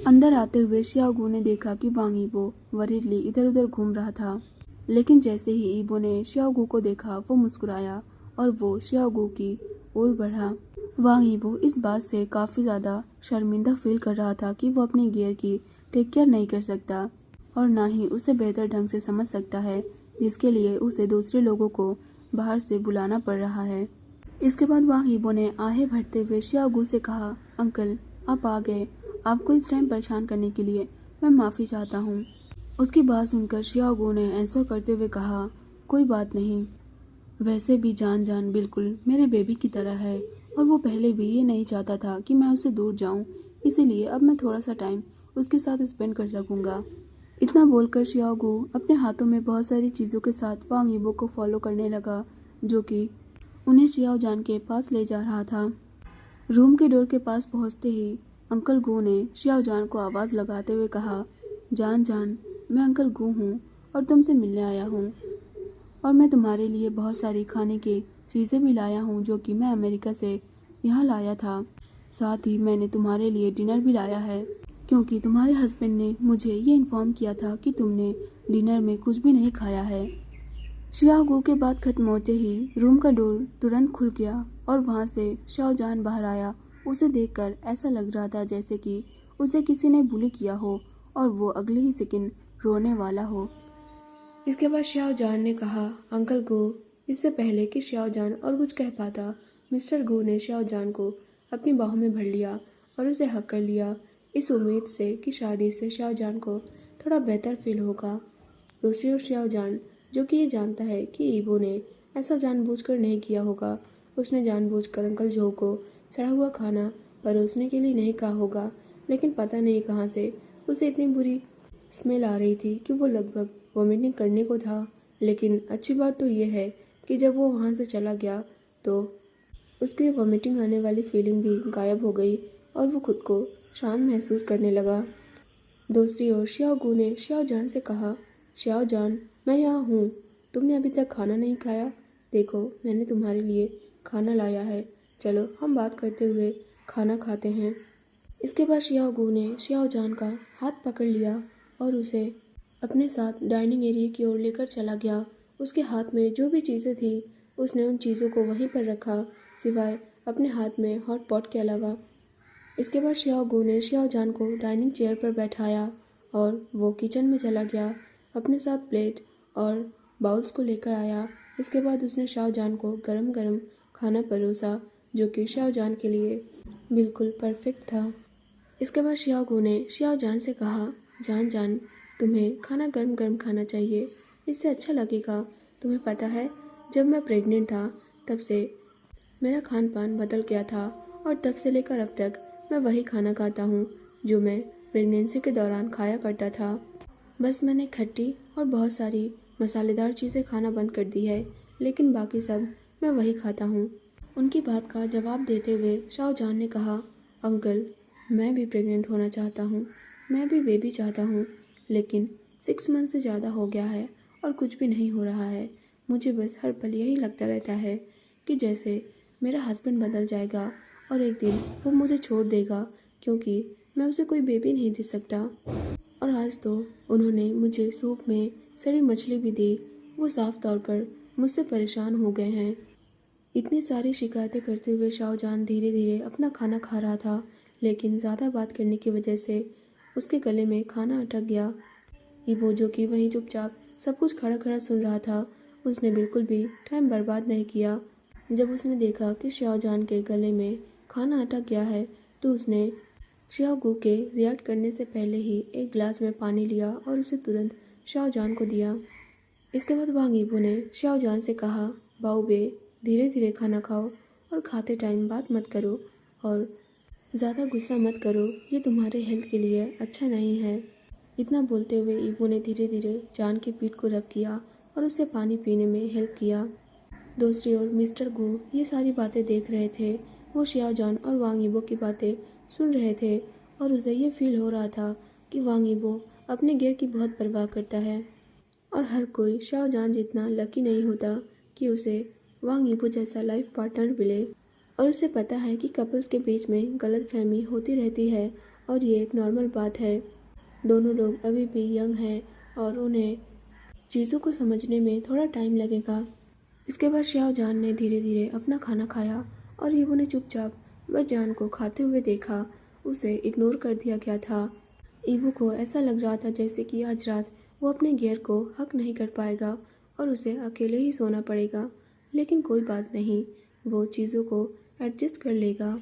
अंदर आते हुए शियाओ गू ने देखा कि वांग यीबो वरीडली इधर उधर घूम रहा था, लेकिन जैसे ही यीबो ने शियाओ गू को देखा वो मुस्कुराया और वो शियाओ गू की ओर बढ़ा। वांग यीबो इस बात से काफ़ी ज़्यादा शर्मिंदा फील कर रहा था कि वो अपने गियर की टेक केयर नहीं कर सकता और ना ही उसे बेहतर ढंग से समझ सकता है, जिसके लिए उसे दूसरे लोगों को बाहर से बुलाना पड़ रहा है। इसके बाद वांग यीबो ने आहें भरते हुए शियाओ गू से कहा, अंकल आप आ गए, आपको इस टाइम परेशान करने के लिए मैं माफ़ी चाहता हूँ। उसकी बात सुनकर शियाओ गू ने आंसर करते हुए कहा, कोई बात नहीं, वैसे भी जान जान बिल्कुल मेरे बेबी की तरह है और वो पहले भी ये नहीं चाहता था कि मैं उससे दूर जाऊं, इसीलिए अब मैं थोड़ा सा टाइम उसके साथ स्पेंड कर सकूंगा। इतना बोलकर शियाओ गू अपने हाथों में बहुत सारी चीज़ों के साथ वांग यीबो को फॉलो करने लगा, जो कि उन्हें शियाओ जान के पास ले जा रहा था। रूम के डोर के पास पहुंचते ही अंकल गू ने शियाओ जान को आवाज़ लगाते हुए कहा, जान जान, मैं अंकल गू हूँ और तुमसे मिलने आया हूँ और मैं तुम्हारे लिए बहुत सारी खाने की चीज़ें भी लाया हूँ, जो कि मैं अमेरिका से यहाँ लाया था। साथ ही मैंने तुम्हारे लिए डिनर भी लाया है, क्योंकि तुम्हारे हस्बैंड ने मुझे ये इन्फॉर्म किया था कि तुमने डिनर में कुछ भी नहीं खाया है। शियाओ गू के बात खत्म होते ही रूम का डोर तुरंत खुल गया और वहाँ से शियाओ जान बाहर आया। उसे देखकर ऐसा लग रहा था जैसे कि उसे किसी ने बुली किया हो और वो अगले ही सेकंड रोने वाला हो। इसके बाद शियाओ जान ने कहा, अंकल गू। इससे पहले कि शियाओ जान और कुछ कह पाता, मिस्टर गू ने शियाओ जान को अपनी बाहों में भर लिया और उसे हक कर लिया, इस उम्मीद से कि शादी से शियाओ जान को थोड़ा बेहतर फील होगा। दूसरी ओर शियाओ जान, जो कि ये जानता है कि ईबो ने ऐसा जानबूझकर नहीं किया होगा, उसने जानबूझकर अंकल जो को सड़ा हुआ खाना परोसने के लिए नहीं कहा होगा, लेकिन पता नहीं कहाँ से उसे इतनी बुरी स्मेल आ रही थी कि वो लगभग वॉमिटिंग करने को था। लेकिन अच्छी बात तो ये है कि जब वो वहाँ से चला गया तो उसकी वॉमिटिंग आने वाली फीलिंग भी गायब हो गई और वो खुद को शांत महसूस करने लगा। दूसरी ओर शियाओ गू ने शियाओ जान से कहा, शियाओ जान, मैं यहाँ हूँ, तुमने अभी तक खाना नहीं खाया, देखो मैंने तुम्हारे लिए खाना लाया है, चलो हम बात करते हुए खाना खाते हैं। इसके बाद शियाओ गू ने शियाओ जान का हाथ पकड़ लिया और उसे अपने साथ डाइनिंग एरिया की ओर लेकर चला गया। उसके हाथ में जो भी चीज़ें थी उसने उन चीज़ों को वहीं पर रखा, सिवाय अपने हाथ में हॉट पॉट के अलावा। इसके बाद शियाओ गू ने शियाओ जान को डाइनिंग चेयर पर बैठाया और वो किचन में चला गया, अपने साथ प्लेट और बाउल्स को लेकर आया। इसके बाद उसने शियाओ जान को गरम गरम खाना परोसा, जो कि शियाओ जान के लिए बिल्कुल परफेक्ट था। इसके बाद शियाओ गू ने शियाओ जान से कहा, जान जान, तुम्हें खाना गर्म गर्म खाना चाहिए, इससे अच्छा लगेगा। तुम्हें पता है, जब मैं प्रेग्नेंट था तब से मेरा खान पान बदल गया था और तब से लेकर अब तक मैं वही खाना खाता हूँ जो मैं प्रेगनेंसी के दौरान खाया करता था। बस मैंने खट्टी और बहुत सारी मसालेदार चीज़ें खाना बंद कर दी है, लेकिन बाकी सब मैं वही खाता हूँ। उनकी बात का जवाब देते हुए शियाओ जान ने कहा, अंकल, मैं भी प्रेग्नेंट होना चाहता हूँ, मैं भी बेबी चाहता हूँ, लेकिन 6 मंथ से ज़्यादा हो गया है और कुछ भी नहीं हो रहा है। मुझे बस हर पल यही लगता रहता है कि जैसे मेरा हस्बैंड बदल जाएगा और एक दिन वो मुझे छोड़ देगा क्योंकि मैं उसे कोई बेबी नहीं दे सकता। और आज तो उन्होंने मुझे सूप में सड़ी मछली भी दी। वो साफ तौर पर मुझसे परेशान हो गए हैं। इतनी सारी शिकायतें करते हुए शाहजहान धीरे धीरे अपना खाना खा रहा था, लेकिन ज़्यादा बात करने की वजह से उसके गले में खाना अटक गया। इबो जो कि वहीं चुपचाप सब कुछ खड़ा खड़ा सुन रहा था, उसने बिल्कुल भी टाइम बर्बाद नहीं किया। जब उसने देखा कि शाहजहान के गले में खाना अटक गया है तो उसने शाओगू के रिएक्ट करने से पहले ही एक गिलास में पानी लिया और उसे तुरंत शाओजान को दिया। इसके बाद वांग यीबो ने शाओजान से कहा, बाओबे, धीरे धीरे खाना खाओ और खाते टाइम बात मत करो और ज़्यादा गुस्सा मत करो, ये तुम्हारे हेल्थ के लिए अच्छा नहीं है। इतना बोलते हुए ईबो ने धीरे धीरे जान की पीठ को रब किया और उसे पानी पीने में हेल्प किया। दूसरी ओर मिस्टर गू ये सारी बातें देख रहे थे। वो शियाओजान और वांग यीबो की बातें सुन रहे थे और उसे ये फील हो रहा था कि वांग यीबो अपने गियर की बहुत परवाह करता है और हर कोई शाओजान जितना लकी नहीं होता कि उसे वांग यीबो जैसा लाइफ पार्टनर मिले। और उसे पता है कि कपल्स के बीच में गलतफहमी होती रहती है और ये एक नॉर्मल बात है। दोनों लोग अभी भी यंग हैं और उन्हें चीज़ों को समझने में थोड़ा टाइम लगेगा। इसके बाद शाओजान ने धीरे धीरे अपना खाना खाया और ईबो ने चुपचाप बस जान को खाते हुए देखा। उसे इग्नोर कर दिया गया था। ईबो को ऐसा लग रहा था जैसे कि आज रात वो अपने गियर को हक नहीं कर पाएगा और उसे अकेले ही सोना पड़ेगा, लेकिन कोई बात नहीं, वो चीज़ों को एडजस्ट कर लेगा।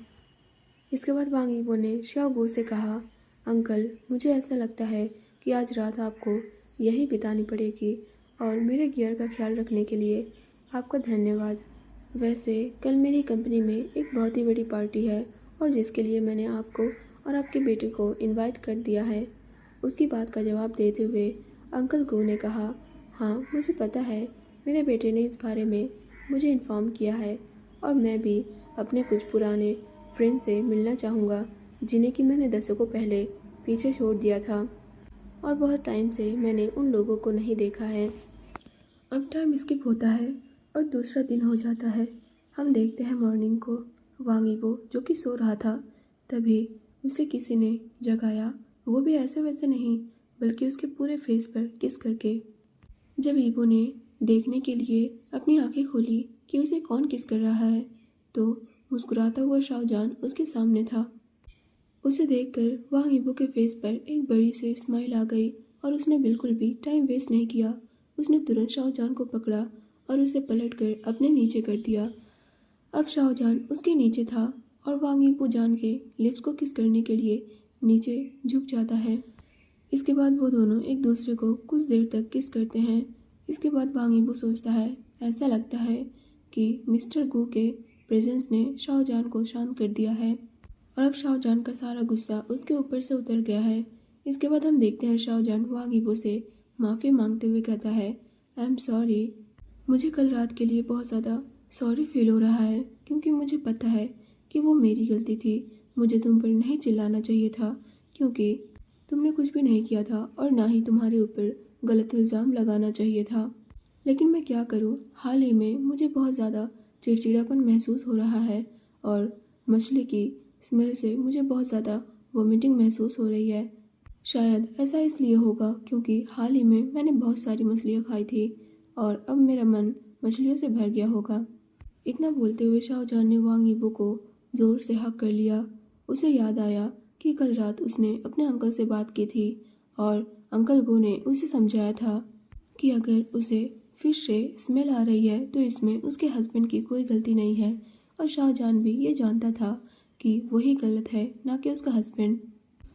इसके बाद वांग यीबो ने शाओगू से कहा, अंकल, मुझे ऐसा लगता है कि आज रात आपको यहीं बितानी पड़ेगी और मेरे गियर का ख्याल रखने के लिए आपका धन्यवाद। वैसे कल मेरी कंपनी में एक बहुत ही बड़ी पार्टी है और जिसके लिए मैंने आपको और आपके बेटे को इनवाइट कर दिया है। उसकी बात का जवाब देते हुए अंकल गो ने कहा, हाँ मुझे पता है, मेरे बेटे ने इस बारे में मुझे इन्फॉर्म किया है और मैं भी अपने कुछ पुराने फ्रेंड से मिलना चाहूँगा जिन्हें कि मैंने दशकों पहले पीछे छोड़ दिया था और बहुत टाइम से मैंने उन लोगों को नहीं देखा है। अब टाइम स्किप होता है और दूसरा दिन हो जाता है। हम देखते हैं मॉर्निंग को। वांग यीबो जो कि सो रहा था, तभी उसे किसी ने जगाया। वो भी ऐसे वैसे नहीं, बल्कि उसके पूरे फेस पर किस करके। जब ईबो ने देखने के लिए अपनी आंखें खोली कि उसे कौन किस कर रहा है, तो मुस्कुराता हुआ शाहजहान उसके सामने था। उसे देखकर वांग यीबो के फेस पर एक बड़ी सी स्माइल आ गई और उसने बिल्कुल भी टाइम वेस्ट नहीं किया। उसने तुरंत शाहजहान को पकड़ा और उसे पलटकर अपने नीचे कर दिया। अब शाहजहान उसके नीचे था और वांग यीबो जान के लिप्स को किस करने के लिए नीचे झुक जाता है। इसके बाद वो दोनों एक दूसरे को कुछ देर तक किस करते हैं। इसके बाद वांग यीबो सोचता है, ऐसा लगता है कि मिस्टर गू के प्रेजेंस ने शाहजहान को शांत कर दिया है और अब शाहजहान का सारा गुस्सा उसके ऊपर से उतर गया है। इसके बाद हम देखते हैं शाहजहान वांग यीबो से माफ़ी मांगते हुए कहता है, आई एम सॉरी, मुझे कल रात के लिए बहुत ज़्यादा सॉरी फील हो रहा है क्योंकि मुझे पता है कि वो मेरी गलती थी। मुझे तुम पर नहीं चिल्लाना चाहिए था क्योंकि तुमने कुछ भी नहीं किया था और ना ही तुम्हारे ऊपर गलत इल्ज़ाम लगाना चाहिए था। लेकिन मैं क्या करूं, हाल ही में मुझे बहुत ज़्यादा चिड़चिड़ापन महसूस हो रहा है और मछली की स्मेल से मुझे बहुत ज़्यादा वॉमिटिंग महसूस हो रही है। शायद ऐसा इसलिए होगा क्योंकि हाल ही में मैंने बहुत सारी मछलियाँ खाई थी और अब मेरा मन मछलियों से भर गया होगा। इतना बोलते हुए शाहजहान ने वांग यीबो को ज़ोर से हक कर लिया। उसे याद आया कि कल रात उसने अपने अंकल से बात की थी और अंकल गो ने उसे समझाया था कि अगर उसे फिश से स्मेल आ रही है तो इसमें उसके हस्बैंड की कोई गलती नहीं है और शाहजहान भी ये जानता था कि वही गलत है, ना कि उसका हस्बैंड।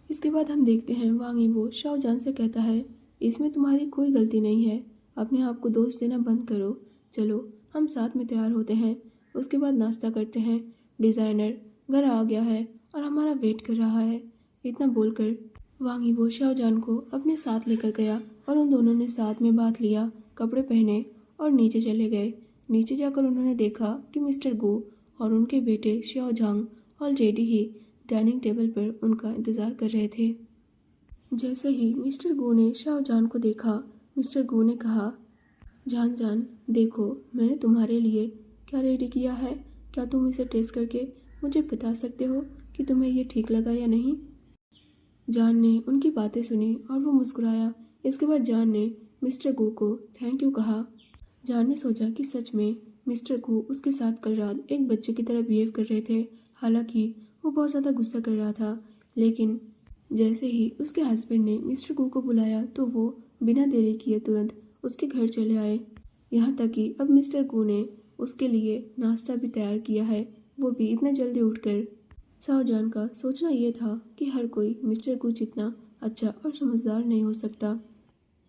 इसके बाद हम देखते हैं वांग यीबो शाहजहान से कहता है, इसमें तुम्हारी कोई गलती नहीं है, अपने आप को दोष देना बंद करो, चलो हम साथ में तैयार होते हैं, उसके बाद नाश्ता करते हैं, डिज़ाइनर घर आ गया है और हमारा वेट कर रहा है। इतना बोलकर वांग यीबो शाहजहान को अपने साथ लेकर गया और उन दोनों ने साथ में बात लिया, कपड़े पहने और नीचे चले गए। नीचे जाकर उन्होंने देखा कि मिस्टर गू और उनके बेटे शाओजांग ऑलरेडी ही डाइनिंग टेबल पर उनका इंतज़ार कर रहे थे। जैसे ही मिस्टर गू ने शाओजान को देखा, मिस्टर गू ने कहा, जान जान देखो मैंने तुम्हारे लिए क्या रेडी किया है। क्या तुम इसे टेस्ट करके मुझे बता सकते हो कि तुम्हें ये ठीक लगा या नहीं? जान ने उनकी बातें सुनी और वो मुस्कुराया। इसके बाद जान ने मिस्टर गू को थैंक यू कहा। जान ने सोचा कि सच में मिस्टर गू उसके साथ कल रात एक बच्चे की तरह बिहेव कर रहे थे। हालांकि वो बहुत ज़्यादा गुस्सा कर रहा था, लेकिन जैसे ही उसके हस्बैंड ने मिस्टर गू को बुलाया तो वो बिना देरी किए तुरंत उसके घर चले आए। यहाँ तक कि अब मिस्टर गू ने उसके लिए नाश्ता भी तैयार किया है, वो भी इतना जल्दी उठकर। शाहजहान का सोचना यह था कि हर कोई मिस्टर गू जितना अच्छा और समझदार नहीं हो सकता।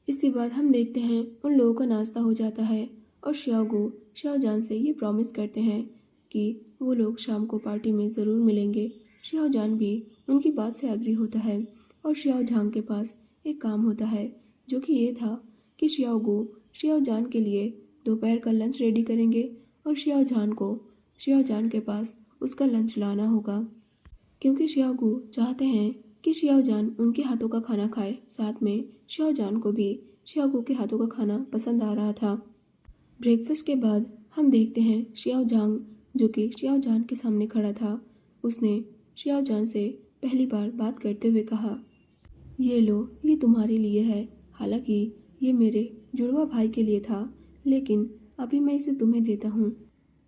इसके बाद हम देखते हैं उन लोगों का नाश्ता हो जाता है और श्याओगू शाहजहान से ये प्रॉमिस करते हैं कि वो लोग शाम को पार्टी में ज़रूर मिलेंगे। शाहजहान भी उनकी बात से एग्री होता है और शाहजहान के पास एक काम होता है, जो कि ये था कि श्याओगू शाहजहान के लिए दोपहर का लंच रेडी करेंगे और शाहजहान को शाहजहान के पास उसका लंच लाना होगा, क्योंकि शाओगू चाहते हैं कि शाओजान उनके हाथों का खाना खाए। साथ में शाओजान को भी शाओगू के हाथों का खाना पसंद आ रहा था। ब्रेकफास्ट के बाद हम देखते हैं शाओजान, जो कि शाओजान के सामने खड़ा था। उसने शाओजान से पहली बार बात करते हुए कहा, ये लो, ये तुम्हारे लिए है। हालांकि ये मेरे जुड़वा भाई के लिए था, लेकिन अभी मैं इसे तुम्हें देता हूँ।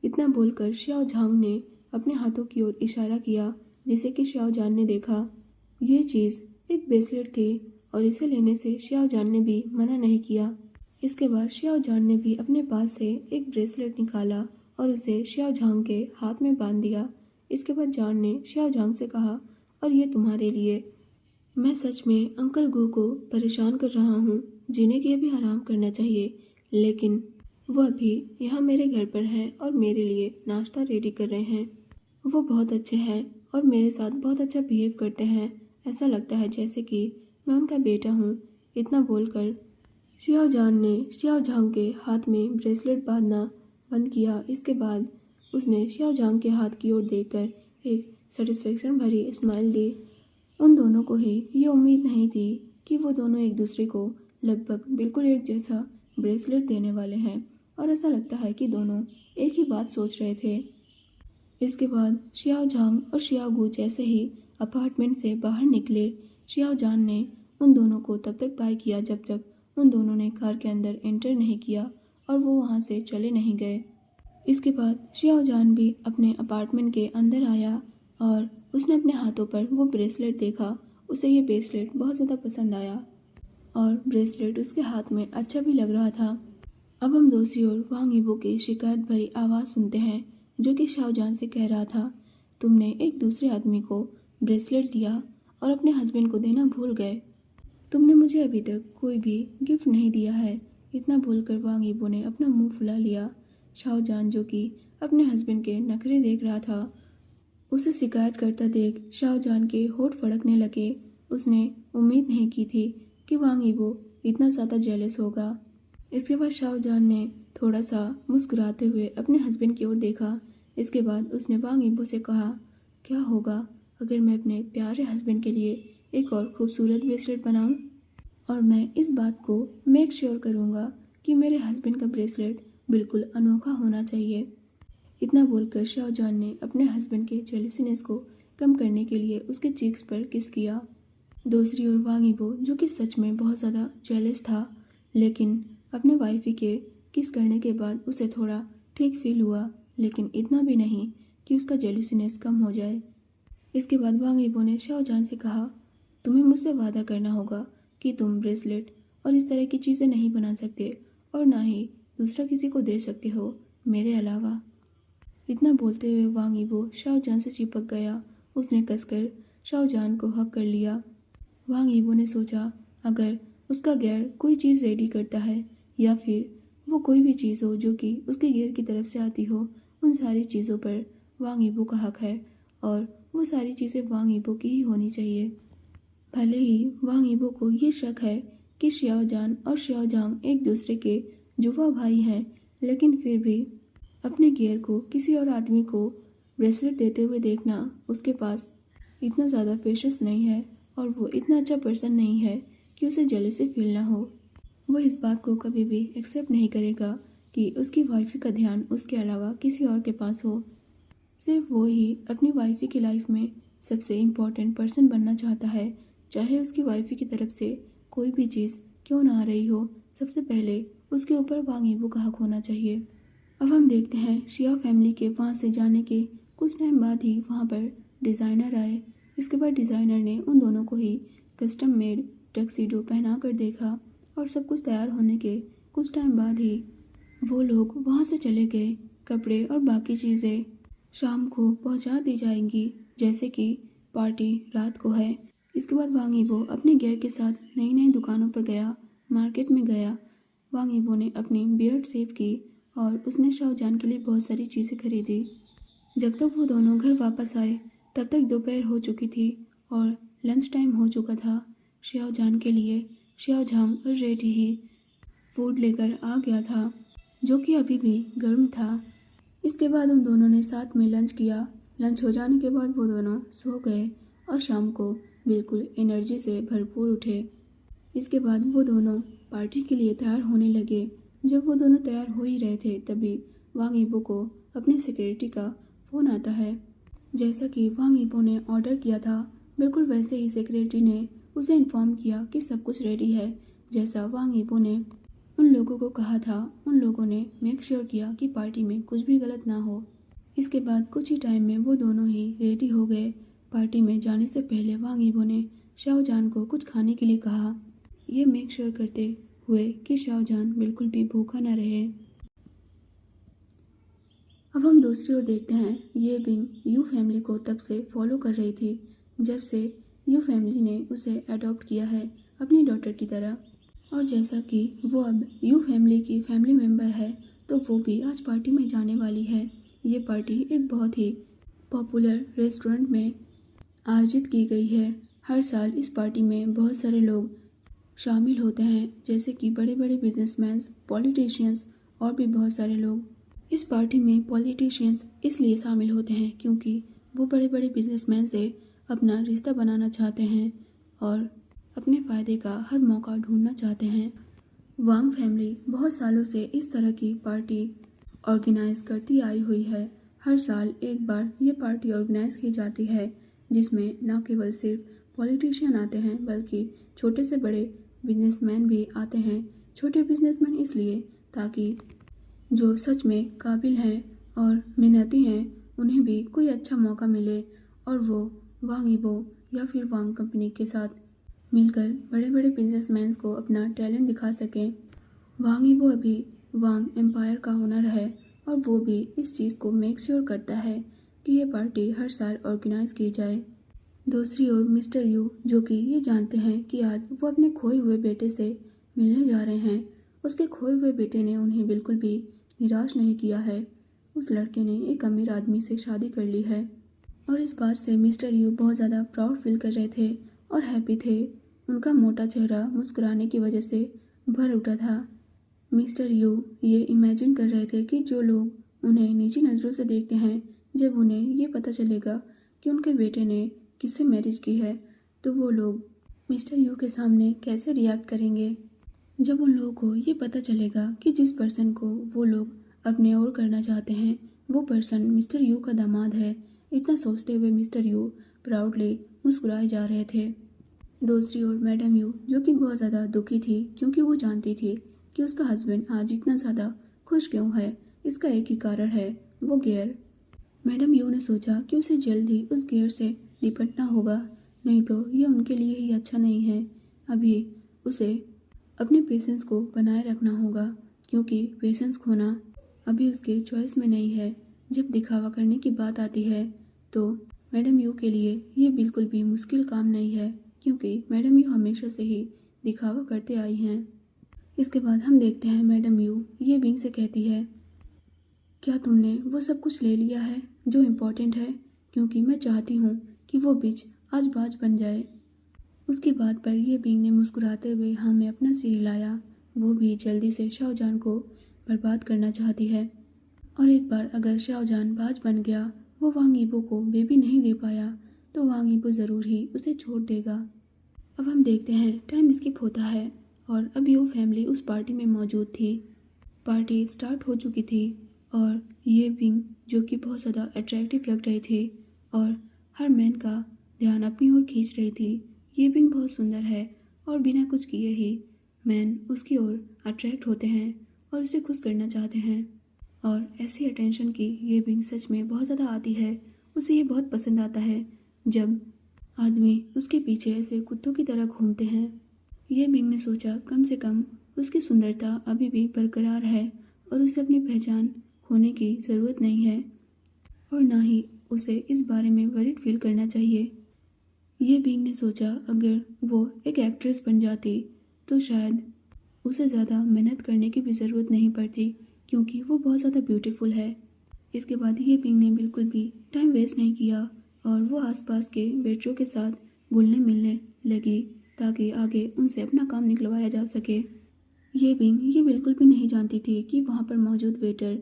इतना बोलकर शाओजान ने अपने हाथों की ओर इशारा किया, जिसे कि शाओजान ने देखा। ये चीज़ एक ब्रेसलेट थी और इसे लेने से शाओजान ने भी मना नहीं किया। इसके बाद शाओजान ने भी अपने पास से एक ब्रेसलेट निकाला और उसे शाओजान के हाथ में बांध दिया। इसके बाद जान ने शाओजान से कहा, और ये तुम्हारे लिए। मैं सच में अंकल गू को परेशान कर रहा हूँ, जिन्हें कि अभी आराम करना चाहिए, लेकिन वो अभी यहाँ मेरे घर पर हैं और मेरे लिए नाश्ता रेडी कर रहे हैं। वो बहुत अच्छे हैं और मेरे साथ बहुत अच्छा बिहेव करते हैं। ऐसा लगता है जैसे कि मैं उनका बेटा हूँ। इतना बोलकर शाओजान ने शाओजान के हाथ में ब्रेसलेट बांधना बंद किया। इसके बाद उसने शाओजान के हाथ की ओर देखकर एक सेटिस्फेक्शन भरी स्माइल दी। उन दोनों को ही ये उम्मीद नहीं थी कि वो दोनों एक दूसरे को लगभग बिल्कुल एक जैसा ब्रेसलेट देने वाले हैं, और ऐसा लगता है कि दोनों एक ही बात सोच रहे थे। इसके बाद शाओजान और शाओगू जैसे ही अपार्टमेंट से बाहर निकले, शाओजान ने उन दोनों को तब तक बाय किया जब तक उन दोनों ने कार के अंदर एंटर नहीं किया और वो वहाँ से चले नहीं गए। इसके बाद शाओजान भी अपने अपार्टमेंट के अंदर आया और उसने अपने हाथों पर वो ब्रेसलेट देखा। उसे ये ब्रेसलेट बहुत ज़्यादा पसंद आया और ब्रेसलेट उसके हाथ में अच्छा भी लग रहा था। अब हम दूसरी ओर वांग यीबो की शिकायत भरी आवाज़ सुनते हैं, जो कि शाओजान से कह रहा था, तुमने एक दूसरे आदमी को ब्रेसलेट दिया और अपने हस्बैंड को देना भूल गए। तुमने मुझे अभी तक कोई भी गिफ्ट नहीं दिया है। इतना बोलकर वांग यीबो ने अपना मुंह फुला लिया। शाओजान, जो कि अपने हस्बैंड के नखरे देख रहा था, उसे शिकायत करता देख शाओजान के होठ फड़कने लगे। उसने उम्मीद नहीं की थी कि वांग यीबो इतना ज़्यादा जेलस होगा। इसके बाद शाओजान ने थोड़ा सा मुस्कुराते हुए अपने हस्बैंड की ओर देखा। इसके बाद उसने वांग यीबो से कहा, क्या होगा अगर मैं अपने प्यारे हस्बैंड के लिए एक और खूबसूरत ब्रेसलेट बनाऊं? और मैं इस बात को मेक श्योर करूंगा कि मेरे हस्बैंड का ब्रेसलेट बिल्कुल अनोखा होना चाहिए। इतना बोलकर शाओजान ने अपने हस्बैंड के जेलसीनेस को कम करने के लिए उसके चीक्स पर किस किया। दूसरी ओर वांग यीबो, जो कि सच में बहुत ज़्यादा जेलस था, लेकिन अपने वाइफी के किस करने के बाद उसे थोड़ा ठीक फील हुआ, लेकिन इतना भी नहीं कि उसका जेलसीनेस कम हो जाए। इसके बाद वांग यीबो ने शाओजान से कहा, तुम्हें मुझसे वादा करना होगा कि तुम ब्रेसलेट और इस तरह की चीज़ें नहीं बना सकते और ना ही दूसरा किसी को दे सकते हो मेरे अलावा। इतना बोलते हुए वांग यीबो शाओजान से चिपक गया। उसने कसकर शाओजान को हक कर लिया। वांग यीबो ने सोचा, अगर उसका गैर कोई चीज़ रेडी करता है या फिर वो कोई भी चीज़ हो जो कि उसके गैर की तरफ से आती हो, उन सारी चीज़ों पर वांग यीबो का हक है और वो सारी चीज़ें वांग यीबो की ही होनी चाहिए। भले ही वांग यीबो को ये शक है कि शाओजान और शाओजान एक दूसरे के जुड़वा भाई हैं, लेकिन फिर भी अपने गियर को किसी और आदमी को ब्रेसलेट देते हुए देखना उसके पास इतना ज़्यादा पेशेंस नहीं है और वो इतना अच्छा पर्सन नहीं है कि उसे जेलसी फील ना हो। वो इस बात को कभी भी एक्सेप्ट नहीं करेगा कि उसकी वाइफ का ध्यान उसके अलावा किसी और के पास हो। सिर्फ वो ही अपनी वाइफी की लाइफ में सबसे इम्पोर्टेंट पर्सन बनना चाहता है, चाहे उसकी वाइफी की तरफ से कोई भी चीज़ क्यों ना आ रही हो, सबसे पहले उसके ऊपर वांग यीबो का हक होना चाहिए। अब हम देखते हैं शिया फैमिली के वहाँ से जाने के कुछ टाइम बाद ही वहाँ पर डिज़ाइनर आए। इसके बाद डिज़ाइनर ने उन दोनों को ही कस्टम मेड टक्सीडो पहना कर देखा और सब कुछ तैयार होने के कुछ टाइम बाद ही वो लोग वहाँ से चले गए। कपड़े और बाकी चीज़ें शाम को पहुँचा दी जाएंगी, जैसे कि पार्टी रात को है। इसके बाद वांग यीबो अपने गियर के साथ नई नई दुकानों पर गया, मार्केट में गया। वांग यीबो ने अपनी बियर्ड सेव की और उसने शाओजान के लिए बहुत सारी चीज़ें खरीदी। जब तक वो दोनों घर वापस आए तब तक दोपहर हो चुकी थी और लंच टाइम हो चुका था। शाओजान के लिए शाओजान ऑलरेडी ही फूड लेकर आ गया था, जो कि अभी भी गर्म था। इसके बाद उन दोनों ने साथ में लंच किया। लंच हो जाने के बाद वो दोनों सो गए और शाम को बिल्कुल एनर्जी से भरपूर उठे। इसके बाद वो दोनों पार्टी के लिए तैयार होने लगे। जब वो दोनों तैयार हो ही रहे थे तभी वांग यीबो को अपने सिक्योरिटी का फ़ोन आता है। जैसा कि वांग यीबो ने ऑर्डर किया था, बिल्कुल वैसे ही सिक्योरिटी ने उसे इन्फॉर्म किया कि सब कुछ रेडी है। जैसा वांग यीबो ने उन लोगों को कहा था, उन लोगों ने मेक श्योर किया कि पार्टी में कुछ भी गलत ना हो। इसके बाद कुछ ही टाइम में वो दोनों ही रेडी हो गए। पार्टी में जाने से पहले वांग यीबो ने शाओजान को कुछ खाने के लिए कहा, ये मेक श्योर करते हुए कि शाओजान बिल्कुल भी भूखा न रहे। अब हम दूसरी ओर देखते हैं, ये बिंग यू फैमिली को तब से फॉलो कर रही थी जब से यू फैमिली ने उसे अडॉप्ट किया है अपनी डॉटर की तरह। और जैसा कि वो अब यू फैमिली की फैमिली मेम्बर है तो वो भी आज पार्टी में जाने वाली है। ये पार्टी एक बहुत ही पॉपुलर रेस्टोरेंट में आयोजित की गई है। हर साल इस पार्टी में बहुत सारे लोग शामिल होते हैं, जैसे कि बड़े बड़े बिजनेसमैन, पॉलिटिशियंस और भी बहुत सारे लोग। इस पार्टी में पॉलिटिशियंस इसलिए शामिल होते हैं क्योंकि वो बड़े बड़े बिजनेसमैन से अपना रिश्ता बनाना चाहते हैं और अपने फ़ायदे का हर मौका ढूंढना चाहते हैं। वांग फैमिली बहुत सालों से इस तरह की पार्टी ऑर्गेनाइज करती आई हुई है। हर साल एक बार ये पार्टी ऑर्गेनाइज की जाती है जिसमें न केवल सिर्फ पॉलिटिशियन आते हैं बल्कि छोटे से बड़े बिजनेसमैन भी आते हैं। छोटे बिजनेसमैन इसलिए ताकि जो सच में काबिल हैं और मेहनती हैं उन्हें भी कोई अच्छा मौका मिले और वो वांग यीबो या फिर वांग कंपनी के साथ मिलकर बड़े बड़े बिजनेसमैन को अपना टैलेंट दिखा सकें। वांग यीबो अभी वांग एम्पायर का ओनर है और वो भी इस चीज़ को मेक श्योर करता है कि ये पार्टी हर साल ऑर्गेनाइज की जाए। दूसरी ओर मिस्टर यू, जो कि ये जानते हैं कि आज वो अपने खोए हुए बेटे से मिलने जा रहे हैं, उसके खोए हुए बेटे ने उन्हें बिल्कुल भी निराश नहीं किया है। उस लड़के ने एक अमीर आदमी से शादी कर ली है और इस बात से मिस्टर यू बहुत ज़्यादा प्राउड फील कर रहे थे और हैप्पी थे। उनका मोटा चेहरा मुस्कुराने की वजह से भर उठा था। मिस्टर यू ये इमेजिन कर रहे थे कि जो लोग उन्हें नीची नज़रों से देखते हैं, जब उन्हें ये पता चलेगा कि उनके बेटे ने किससे मैरिज की है तो वो लोग मिस्टर यू के सामने कैसे रिएक्ट करेंगे। जब उन लोगों को ये पता चलेगा कि जिस पर्सन को वो लोग अपने ओर करना चाहते हैं वो पर्सन मिस्टर यू का दामाद है, इतना सोचते हुए मिस्टर यू प्राउडली मुस्कुराए जा रहे थे। दूसरी ओर मैडम यू, जो कि बहुत ज़्यादा दुखी थी क्योंकि वो जानती थी कि उसका हस्बैंड आज इतना ज़्यादा खुश क्यों है, इसका एक ही कारण है, वो गियर। मैडम यू ने सोचा कि उसे जल्द ही उस गियर से निपटना होगा, नहीं तो ये उनके लिए ही अच्छा नहीं है। अभी उसे अपने पेशेंस को बनाए रखना होगा क्योंकि पेशेंस खोना अभी उसके चॉइस में नहीं है। जब दिखावा करने की बात आती है तो मैडम यू के लिए ये बिल्कुल भी मुश्किल काम नहीं है क्योंकि मैडम यू हमेशा से ही दिखावा करते आई हैं। इसके बाद हम देखते हैं मैडम यू ये बिंग से कहती है, क्या तुमने वो सब कुछ ले लिया है जो इम्पोर्टेंट है, क्योंकि मैं चाहती हूँ कि वो बिच आज बाज बन जाए। उसकी बात पर ये बिंग ने मुस्कुराते हुए हाँ में अपना सिर हिलाया। वो भी जल्दी से शाओजान को बर्बाद करना चाहती है और एक बार अगर शाओजान बाज बन गया, वो वांग यीबो को बेबी नहीं दे पाया तो वांग यीबो ज़रूर ही उसे छोड़ देगा। अब हम देखते हैं टाइम स्किप होता है और अब यू फैमिली उस पार्टी में मौजूद थी। पार्टी स्टार्ट हो चुकी थी और ये बिंग जो कि बहुत ज़्यादा अट्रैक्टिव लग रही थी और हर मैन का ध्यान अपनी ओर खींच रही थी। ये बिंग बहुत सुंदर है और बिना कुछ किए ही मैन उसकी ओर अट्रैक्ट होते हैं और उसे खुश करना चाहते हैं। और ऐसी अटेंशन की ये बिंग सच में बहुत ज़्यादा आती है। उसे ये बहुत पसंद आता है जब आदमी उसके पीछे ऐसे कुत्तों की तरह घूमते हैं। ये बिंग ने सोचा कम से कम उसकी सुंदरता अभी भी बरकरार है और उसे अपनी पहचान खोने की ज़रूरत नहीं है और ना ही उसे इस बारे में वरीड फील करना चाहिए। ये बिंग ने सोचा अगर वो एक एक्ट्रेस बन जाती तो शायद उसे ज़्यादा मेहनत करने की भी ज़रूरत नहीं पड़ती क्योंकि वो बहुत ज़्यादा ब्यूटीफुल है। इसके बाद ये बिंग ने बिल्कुल भी टाइम वेस्ट नहीं किया और वो आसपास के वेटरों के साथ घुलने मिलने लगी ताकि आगे उनसे अपना काम निकलवाया जा सके। ये बिंग ये बिल्कुल भी नहीं जानती थी कि वहाँ पर मौजूद वेटर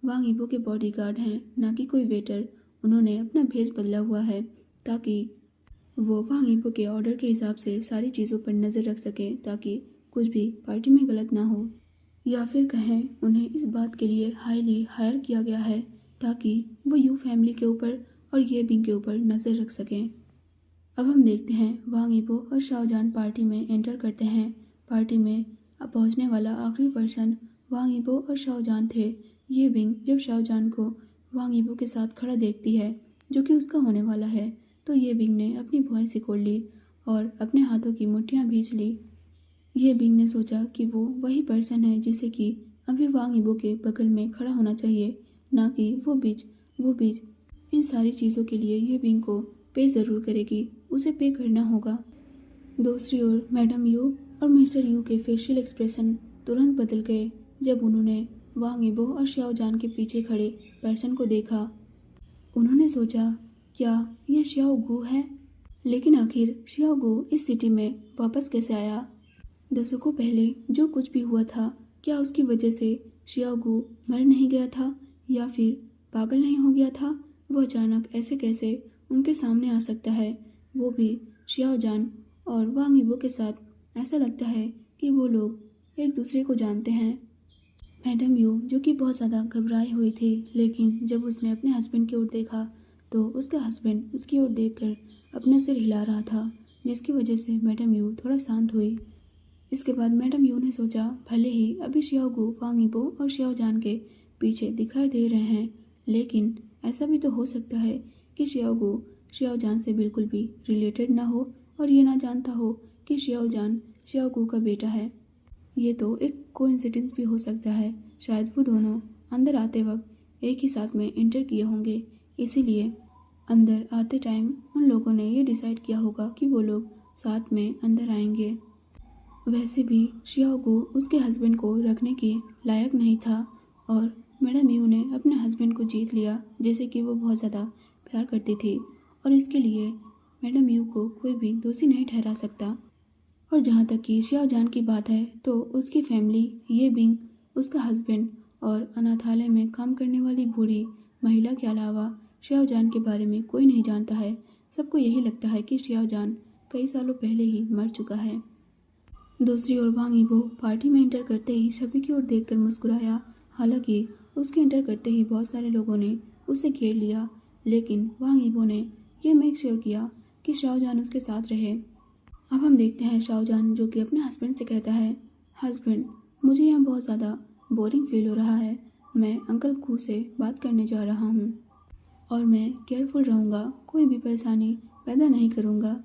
वांग यीबो के बॉडीगार्ड हैं, ना कि कोई वेटर। उन्होंने अपना भेष बदला हुआ है ताकि वो वांग यीबो के ऑर्डर के हिसाब से सारी चीज़ों पर नज़र रख सकें ताकि कुछ भी पार्टी में गलत ना हो, या फिर कहें उन्हें इस बात के लिए हाईली हायर किया गया है ताकि वो यू फैमिली के ऊपर और ये बिंग के ऊपर नज़र रख सकें। अब हम देखते हैं वांग यीबो और शाओजान पार्टी में एंटर करते हैं। पार्टी में अब पहुंचने वाला आखिरी पर्सन वांग यीबो और शाओजान थे। ये बिंग जब शाओजान को वांग यीबो के साथ खड़ा देखती है जो कि उसका होने वाला है तो ये बिंग ने अपनी भौहें सिकोड़ ली और अपने हाथों की मुट्ठियां भींच ली। ये बिंग ने सोचा कि वो वही पर्सन है जिसे कि अभी वांग यीबो के बगल में खड़ा होना चाहिए, ना कि वो बीच। इन सारी चीज़ों के लिए ये बिंग को पे ज़रूर करेगी, उसे पे करना होगा। दूसरी ओर मैडम यू और मिस्टर यू के फेशियल एक्सप्रेशन तुरंत बदल गए जब उन्होंने वांग यीबो और शाओजान के पीछे खड़े पर्सन को देखा। उन्होंने सोचा क्या यह श्याओ गू है, लेकिन आखिर श्याओ गू इस सिटी में वापस कैसे आया? दशकों पहले जो कुछ भी हुआ था क्या उसकी वजह से श्याओ गू मर नहीं गया था या फिर पागल नहीं हो गया था? वो अचानक ऐसे कैसे उनके सामने आ सकता है, वो भी शाओजान और वांग यीबो के साथ। ऐसा लगता है कि वो लोग एक दूसरे को जानते हैं। मैडम यू जो कि बहुत ज़्यादा घबराई हुई थी, लेकिन जब उसने अपने हस्बैंड की ओर देखा तो उसका हस्बैंड उसकी ओर देखकर अपना सिर हिला रहा था, जिसकी वजह से मैडम यू थोड़ा शांत हुई। इसके बाद मैडम यू ने सोचा भले ही अभी श्याओ गू वांग यीबो और शाओजान के पीछे दिखाई दे रहे हैं, लेकिन ऐसा भी तो हो सकता है कि श्याओ गू शाओजान से बिल्कुल भी रिलेटेड ना हो और ये ना जानता हो कि शाओजान श्याओ गू का बेटा है। ये तो एक कोइंसिडेंस भी हो सकता है, शायद वो दोनों अंदर आते वक्त एक ही साथ में एंटर किए होंगे, इसीलिए अंदर आते टाइम उन लोगों ने ये डिसाइड किया होगा कि वो लोग साथ में अंदर आएंगे। वैसे भी श्याओ गू उसके हस्बैंड को रखने के लायक नहीं था और मैडम यू ने अपने हस्बैंड को जीत लिया जैसे कि वो बहुत ज़्यादा प्यार करती थी और इसके लिए मैडम यू को कोई भी दोषी नहीं ठहरा सकता। और जहाँ तक कि शाओजान की बात है तो उसकी फैमिली, ये बिंग, उसका हस्बैंड और अनाथालय में काम करने वाली बूढ़ी महिला के अलावा शाओजान के बारे में कोई नहीं जानता है। सबको यही लगता है कि शाओजान कई सालों पहले ही मर चुका है। दूसरी ओर वांग यीबो पार्टी में एंटर करते ही सभी की ओर देखकर मुस्कुराया। हालांकि उसके एंटर करते ही बहुत सारे लोगों ने उसे घेर लिया, लेकिन वांग यीबो ने यह मेक श्योर किया कि शाओजान उसके साथ रहे। अब हम देखते हैं शाओजान जो कि अपने हस्बैंड से कहता है, हस्बैंड मुझे यहाँ बहुत ज़्यादा बोरिंग फील हो रहा है, मैं अंकल खू से बात करने जा रहा हूँ और मैं केयरफुल रहूँगा, कोई भी परेशानी पैदा नहीं करूँगा।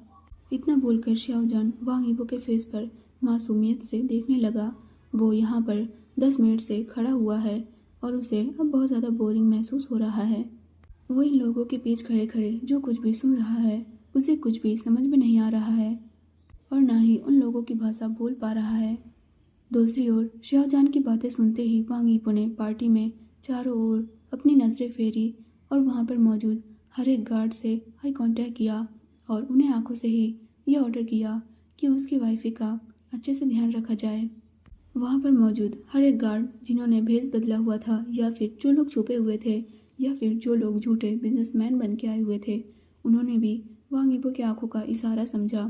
इतना बोलकर शाओजान वांग यीबो के फेस पर मासूमियत से देखने लगा। वो यहाँ पर 10 मिनट से खड़ा हुआ है और उसे अब बहुत ज़्यादा बोरिंग महसूस हो रहा है। वो इन लोगों के बीच खड़े खड़े जो कुछ भी सुन रहा है उसे कुछ भी समझ में नहीं आ रहा है और ना ही उन लोगों की भाषा बोल पा रहा है। दूसरी ओर शाओजान की बातें सुनते ही वांग यीबो ने पार्टी में चारों ओर अपनी नज़रें फेरी और वहाँ पर मौजूद हर एक गार्ड से आई कांटेक्ट किया और उन्हें आंखों से ही यह ऑर्डर किया कि उसकी वाइफी का अच्छे से ध्यान रखा जाए। वहाँ पर मौजूद हर एक गार्ड जिन्होंने भेष बदला हुआ था या फिर जो लोग छुपे हुए थे या फिर जो लोग झूठे बिजनेसमैन बन के आए हुए थे, उन्होंने भी वांग यीबो की आंखों का इशारा समझा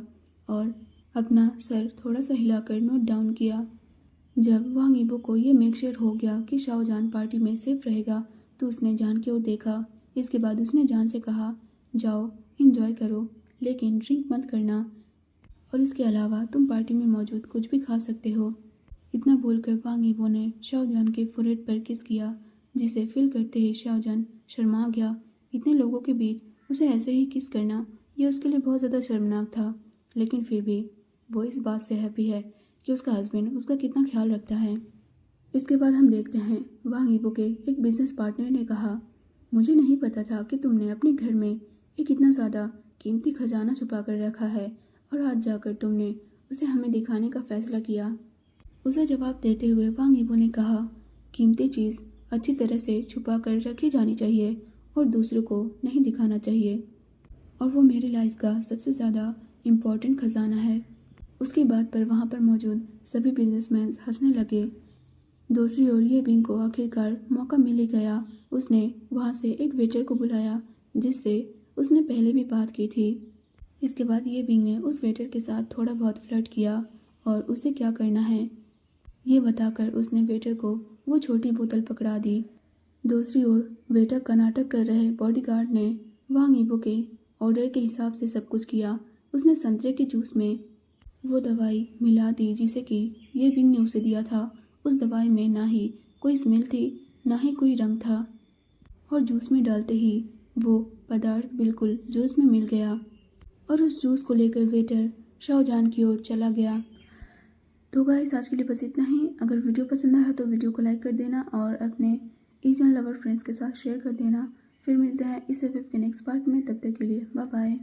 और अपना सर थोड़ा सा हिलाकर नोट डाउन किया। जब वांग यीबो को ये मेक श्योर हो गया कि शाओजान पार्टी में सेफ रहेगा तो उसने जान की ओर देखा। इसके बाद उसने जान से कहा, जाओ एंजॉय करो, लेकिन ड्रिंक मत करना, और इसके अलावा तुम पार्टी में मौजूद कुछ भी खा सकते हो। इतना बोलकर वांग यीबो ने शाओजान के फोरहेड पर किस किया, जिसे फील करते ही शाओजान शर्मा गया। इतने लोगों के बीच उसे ऐसे ही किस करना ये उसके लिए बहुत ज़्यादा शर्मनाक था, लेकिन फिर भी वो इस बात से हैप्पी है कि उसका हस्बैंड उसका कितना ख्याल रखता है। इसके बाद हम देखते हैं वांग यीबो के एक बिजनेस पार्टनर ने कहा, मुझे नहीं पता था कि तुमने अपने घर में एक इतना ज़्यादा कीमती खजाना छुपा कर रखा है और आज जाकर तुमने उसे हमें दिखाने का फैसला किया। उसे जवाब देते हुए वांग यीबो ने कहा, कीमती चीज़ अच्छी तरह से छुपा कर रखी जानी चाहिए और दूसरों को नहीं दिखाना चाहिए, और वो मेरी लाइफ का सबसे ज़्यादा इम्पोर्टेंट खजाना है। उसकी बात पर वहाँ पर मौजूद सभी बिजनेसमैन हंसने लगे। दूसरी ओर ये बिंग को आखिरकार मौका मिल ही गया। उसने वहाँ से एक वेटर को बुलाया जिससे उसने पहले भी बात की थी। इसके बाद ये बिंग ने उस वेटर के साथ थोड़ा बहुत फ्लर्ट किया और उसे क्या करना है ये बताकर उसने वेटर को वो छोटी बोतल पकड़ा दी। दूसरी ओर वेटर का नाटक कर रहे बॉडीगार्ड ने वांग यीबो के ऑर्डर के हिसाब से सब कुछ किया। उसने संतरे के जूस में वो दवाई मिला दी जिसे कि ये बिंग ने उसे दिया था। उस दवाई में ना ही कोई स्मेल थी ना ही कोई रंग था, और जूस में डालते ही वो पदार्थ बिल्कुल जूस में मिल गया, और उस जूस को लेकर वेटर शाओजान की ओर चला गया। तो गाइस आज के लिए बस इतना ही। अगर वीडियो पसंद आया तो वीडियो को लाइक कर देना और अपने एजन लवर फ्रेंड्स के साथ शेयर कर देना। फिर मिलते हैं इस एफएफ के नेक्स्ट पार्ट में, तब तक के लिए बाय बाय।